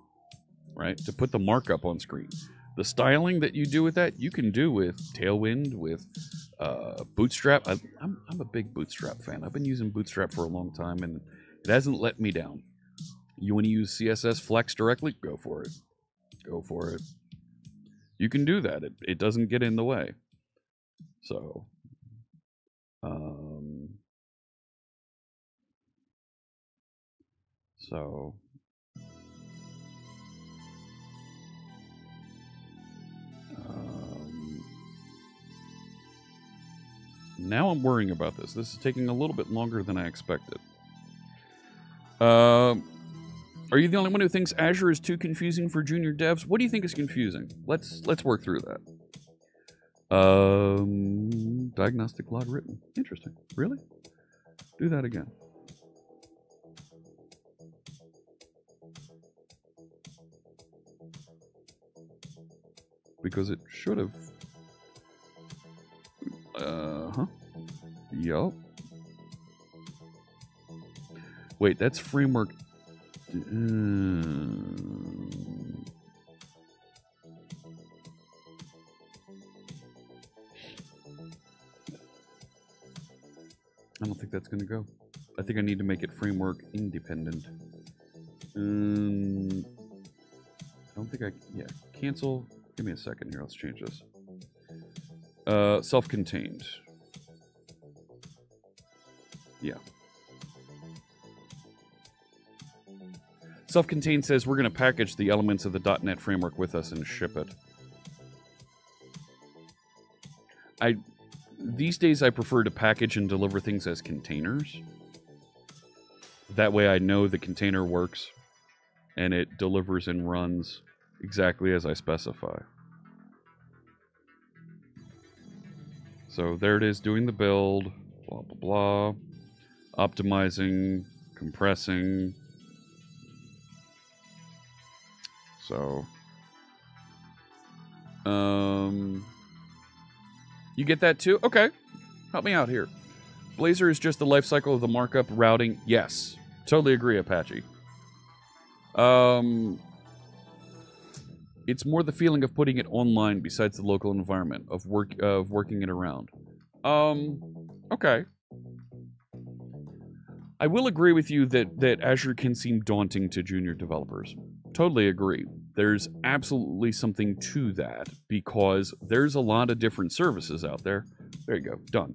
Right, to put the markup on screen. The styling that you do with that, you can do with Tailwind, with Bootstrap. I'm a big Bootstrap fan. I've been using Bootstrap for a long time, and it hasn't let me down. You want to use CSS Flex directly? Go for it. Go for it. You can do that. It doesn't get in the way. So, now I'm worrying about this. This is taking a little bit longer than I expected. Are you the only one who thinks Azure is too confusing for junior devs? What do you think is confusing? Let's work through that. Diagnostic log written. Interesting. Really? Do that again. Because it should have. Yup. Wait, that's framework. I don't think that's going to go. I think I need to make it framework independent. I don't think yeah, cancel. Give me a second here. Let's change this. Self-contained. Yeah. Self-Contained says we're going to package the elements of the .NET framework with us and ship it. These days I prefer to package and deliver things as containers. That way I know the container works and it delivers and runs exactly as I specify. So there it is, doing the build, blah, blah, blah, optimizing, compressing. So, you get that too? Okay, help me out here. Blazor is just the life cycle of the markup routing. Yes, totally agree, Apache. It's more the feeling of putting it online besides the local environment of working it around. Okay. I will agree with you that Azure can seem daunting to junior developers. Totally agree. There's absolutely something to that because there's a lot of different services out there. There you go. Done.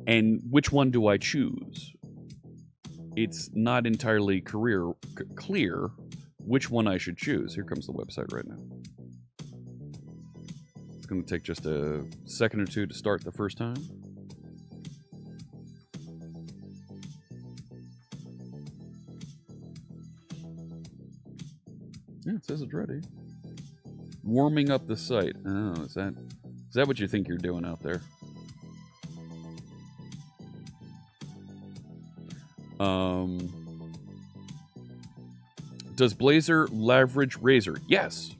And which one do I choose? It's not entirely clear which one I should choose. Here comes the website right now. It's going to take just a second or two to start the first time. Yeah, it says it's ready. Warming up the site. Oh, is that what you think you're doing out there? Does Blazor leverage Razor? Yes.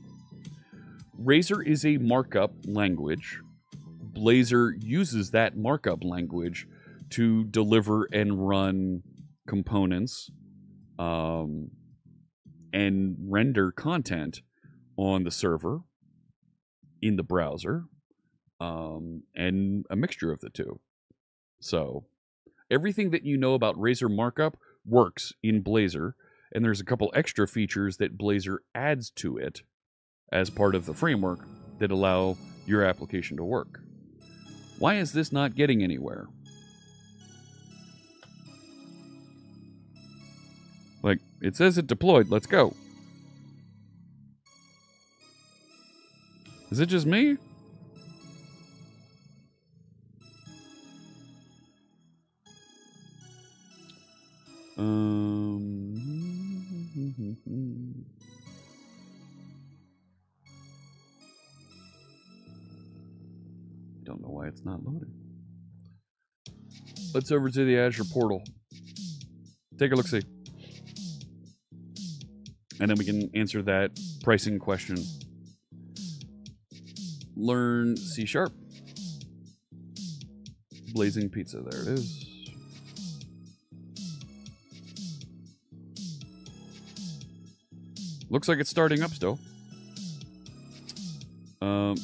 Razor is a markup language. Blazor uses that markup language to deliver and run components and render content on the server, in the browser, and a mixture of the two. So everything that you know about Razor markup works in Blazor, and there's a couple extra features that Blazor adds to it as part of the framework that allow your application to work. Why is this not getting anywhere? Like, it says it deployed. Let's go. Is it just me? Don't know why it's not loading. Let's over to the Azure portal. Take a look-see. And then we can answer that pricing question. Learn C#. Blazing Pizza, there it is. Looks like it's starting up still.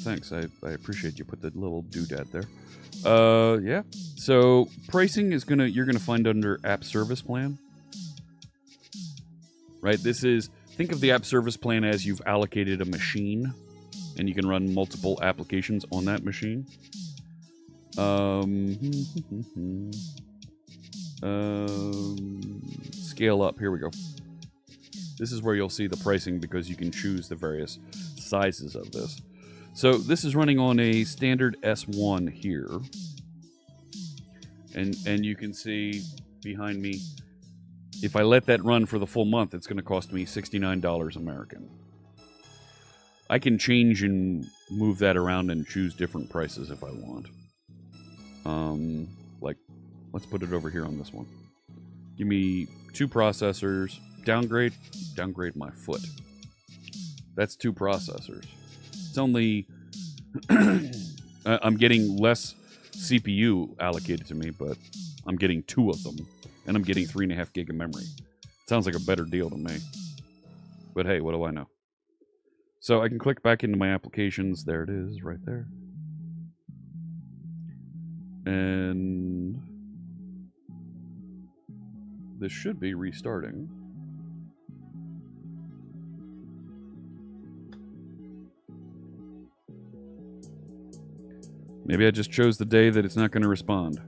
Thanks, I appreciate you put the little doodad there. Yeah. So pricing is you're gonna find under App Service Plan. Right? Think of the App Service Plan as you've allocated a machine and you can run multiple applications on that machine. Scale up, here we go. This is where you'll see the pricing because you can choose the various sizes of this. So this is running on a standard S1 here. And you can see behind me, if I let that run for the full month, it's going to cost me $69 American. I can change and move that around and choose different prices if I want. Like, let's put it over here on this one. Give me 2 processors. Downgrade my foot. That's 2 processors. It's only... I'm getting less CPU allocated to me, but I'm getting 2 of them. And I'm getting 3.5 gig of memory. Sounds like a better deal to me. But hey, what do I know? So I can click back into my applications. There it is, right there. And this should be restarting. Maybe I just chose the day that it's not going to respond.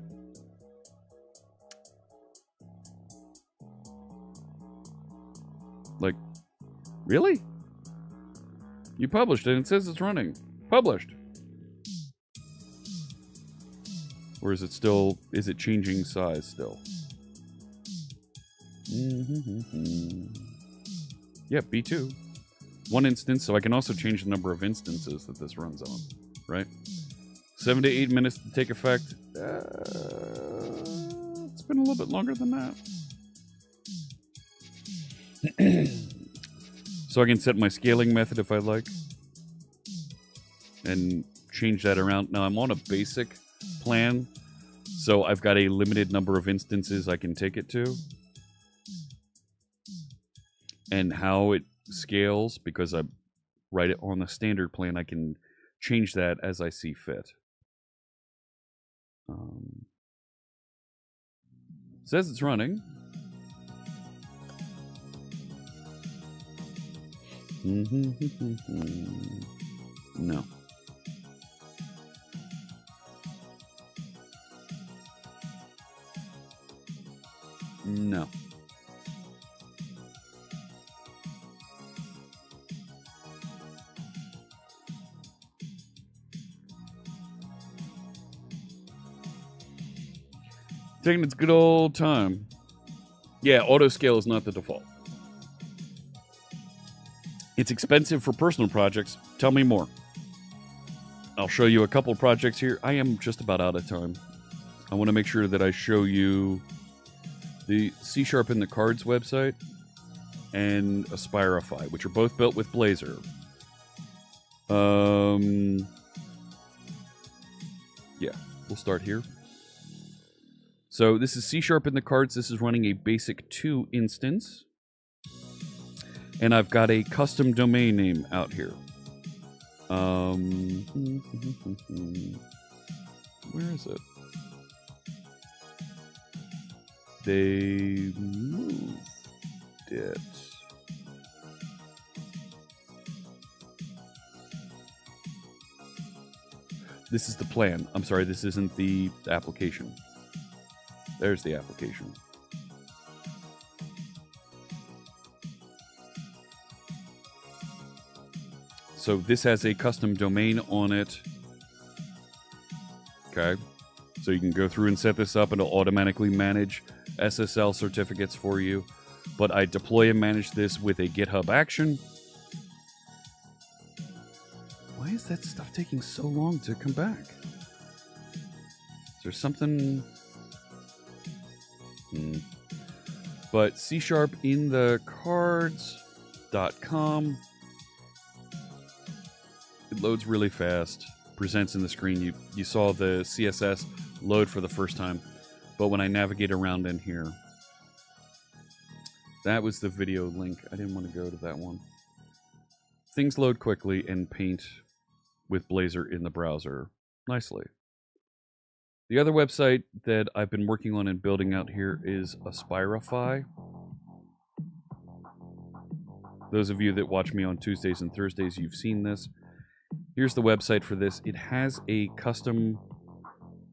Really? You published it and it says it's running. Published. Or is it still, is it changing size still? Yep, B2. One instance, so I can also change the number of instances that this runs on, right? 7 to 8 minutes to take effect. It's been a little bit longer than that. So I can set my scaling method if I like. And change that around. Now I'm on a basic plan, so I've got a limited number of instances I can take it to. And how it scales, because I write it on the standard plan, I can change that as I see fit. Says it's running. No. No. Taking its good old time. Yeah, auto scale is not the default. It's expensive for personal projects. Tell me more. I'll show you a couple projects here. I am just about out of time. I want to make sure that I show you the C# in the Cards website and Aspirify, which are both built with Blazor. Yeah, we'll start here. So this is C# in the Cards. This is running a basic 2 instance. And I've got a custom domain name out here. Where is it? They moved it. This is the plan. I'm sorry, this isn't the application. There's the application. So this has a custom domain on it. Okay. So you can go through and set this up and it'll automatically manage SSL certificates for you. But I deploy and manage this with a GitHub action. Why is that stuff taking so long to come back? Is there something... But C# in the cards.com. It loads really fast. Presents in the screen. You saw the CSS load for the first time. But when I navigate around in here, that was the video link. I didn't want to go to that one. Things load quickly and paint with Blazor in the browser nicely. The other website that I've been working on and building out here is Aspirify. Those of you that watch me on Tuesdays and Thursdays, you've seen this. Here's the website for this. It has a custom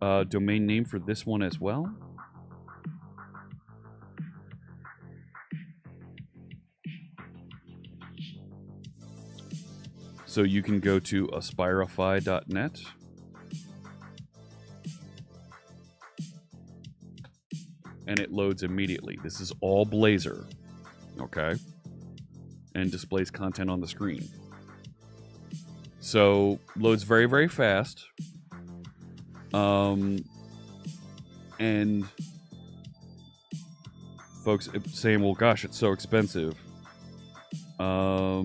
domain name for this one as well. So you can go to aspirify.net. And it loads immediately. This is all Blazor. Okay? And displays content on the screen. So, loads very, very fast. And folks saying, well, gosh, it's so expensive. I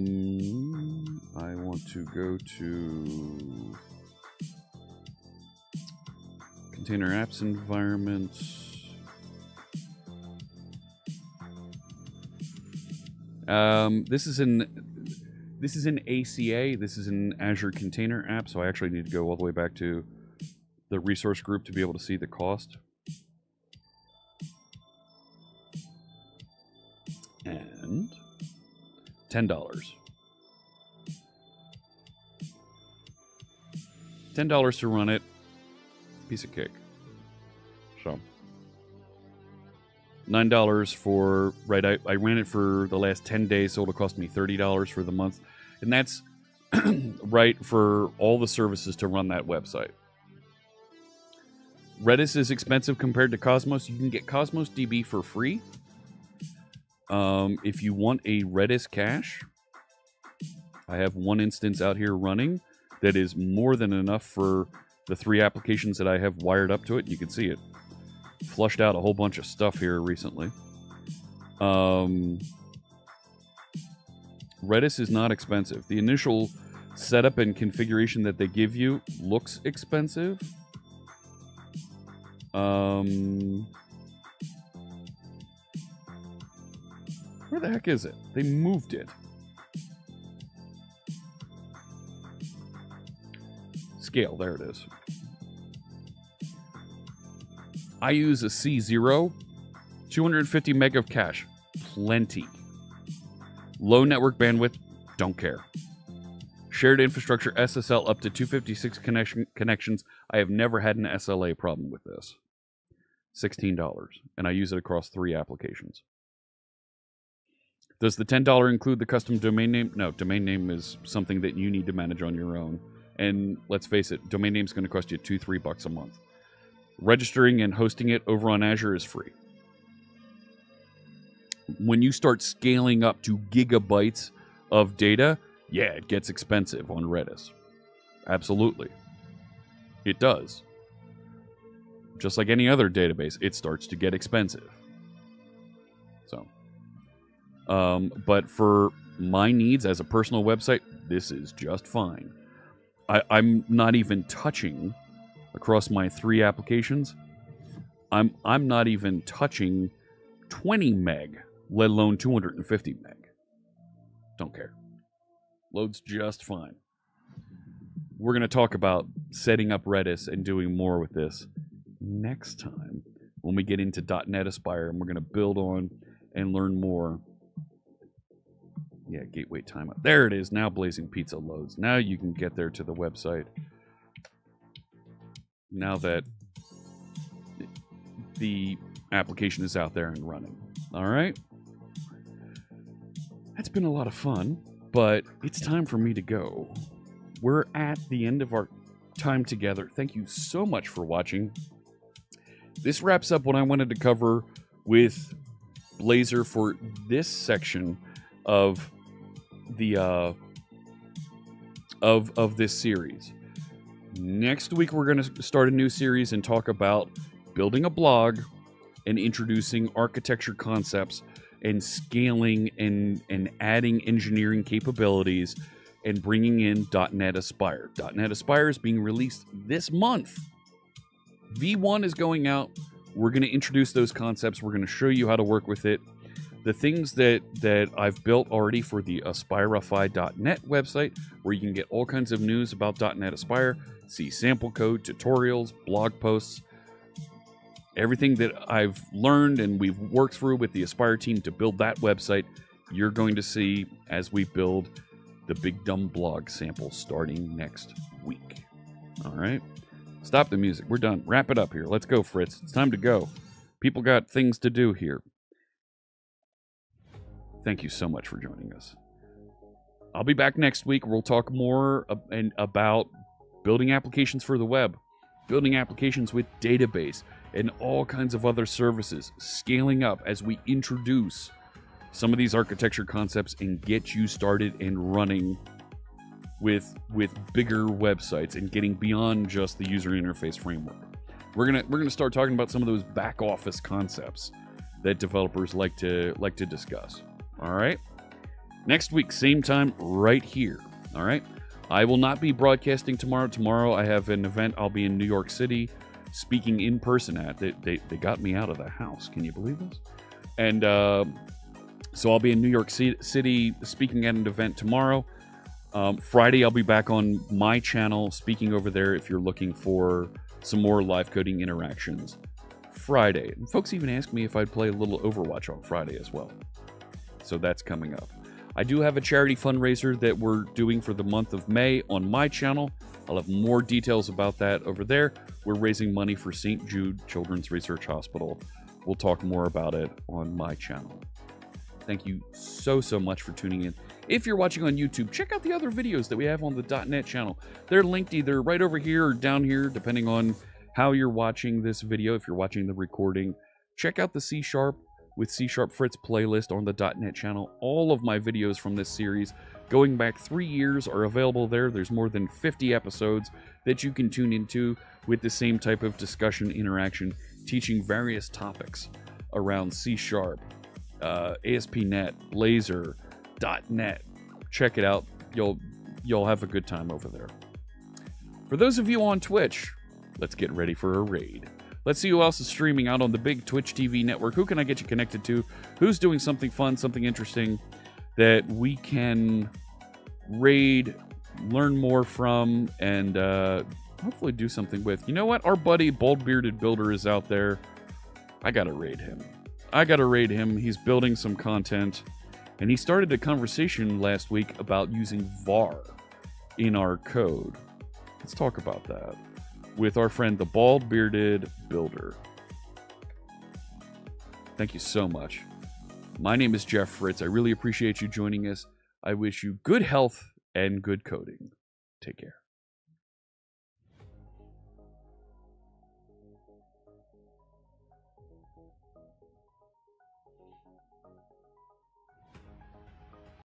want to go to Container Apps Environment. This is an ACA. This is an Azure Container App, so I actually need to go all the way back to the resource group to be able to see the cost. And $10. $10 to run it. Piece of cake. So $9 for, right, I ran it for the last 10 days, so it'll cost me $30 for the month. And that's right for all the services to run that website. Redis is expensive compared to Cosmos. You can get Cosmos DB for free. If you want a Redis cache, I have one instance out here running that is more than enough for the 3 applications that I have wired up to it. You can see it flushed out a whole bunch of stuff here recently. Redis is not expensive. The initial setup and configuration that they give you looks expensive. Where the heck is it? They moved it. Scale, there it is. I use a C0, 250 meg of cache, plenty. Low network bandwidth, don't care. Shared infrastructure SSL up to 256 connections. I have never had an SLA problem with this. $16, and I use it across 3 applications. Does the $10 include the custom domain name? No, domain name is something that you need to manage on your own. And let's face it, domain name is going to cost you $2-3 a month. Registering and hosting it over on Azure is free. When you start scaling up to gigabytes of data, yeah, it gets expensive on Redis. Absolutely. It does. Just like any other database, it starts to get expensive. So, but for my needs as a personal website, this is just fine. I'm not even touching, across my 3 applications, I'm not even touching 20 meg, let alone 250 meg. Don't care. Loads just fine. We're going to talk about setting up Redis and doing more with this next time when we get into .NET Aspire, and we're going to build on and learn more. Yeah, gateway timeout. There it is. Now Blazing Pizza loads. Now you can get there to the website. Now that the application is out there and running. All right? That's been a lot of fun, but it's time for me to go. We're at the end of our time together. Thank you so much for watching. This wraps up what I wanted to cover with Blazor for this section of the of this series. Next week we're going to start a new series and talk about building a blog and introducing architecture concepts and scaling and adding engineering capabilities and bringing in .NET Aspire. .NET Aspire is being released this month. V1 is going out. We're going to introduce those concepts. We're going to show you how to work with it. The things that I've built already for the Aspirify.net website, where you can get all kinds of news about .NET Aspire, see sample code, tutorials, blog posts, everything that I've learned and we've worked through with the Aspire team to build that website, you're going to see as we build the Big Dumb Blog sample starting next week. All right? Stop the music. We're done. Wrap it up here. Let's go, Fritz. It's time to go. People got things to do here. Thank you so much for joining us. I'll be back next week. We'll talk more about building applications for the web, building applications with database, and all kinds of other services, scaling up as we introduce some of these architecture concepts and get you started and running with bigger websites and getting beyond just the user interface framework. We're gonna start talking about some of those back office concepts that developers like to discuss. All right. Next week, same time, right here. All right. I will not be broadcasting tomorrow. Tomorrow, I have an event. I'll be in New York City, speaking in person at. They got me out of the house. Can you believe this? And so I'll be in New York City speaking at an event tomorrow. Friday, I'll be back on my channel speaking over there if you're looking for some more live coding interactions. Friday. And folks even asked me if I'd play a little Overwatch on Friday as well. So that's coming up. I do have a charity fundraiser that we're doing for the month of May on my channel. I'll have more details about that over there. We're raising money for St. Jude Children's Research Hospital we'll talk more about it on my channel. Thank you so much for tuning in. If you're watching on YouTube, check out the other videos that we have on the .net channel. They're linked either right over here or down here, depending on how you're watching this video. If you're watching the recording, check out the C# with CSharpFritz playlist on the .net channel. All of my videos from this series, going back 3 years, are available there. There's more than 50 episodes that you can tune into with the same type of discussion interaction, teaching various topics around C#, ASP.NET, Blazor, .net. Check it out. You'll have a good time over there. For those of you on Twitch, let's get ready for a raid. Let's see who else is streaming out on the big Twitch TV network. Who can I get you connected to? Who's doing something fun, something interesting that we can raid, learn more from, and hopefully do something with. You know what? Our buddy Bald Bearded Builder is out there. I gotta raid him. He's building some content, and he started a conversation last week about using var in our code. Let's talk about that with our friend the Bald Bearded Builder. Thank you so much. My name is Jeff Fritz. I really appreciate you joining us. I wish you good health and good coding. Take care.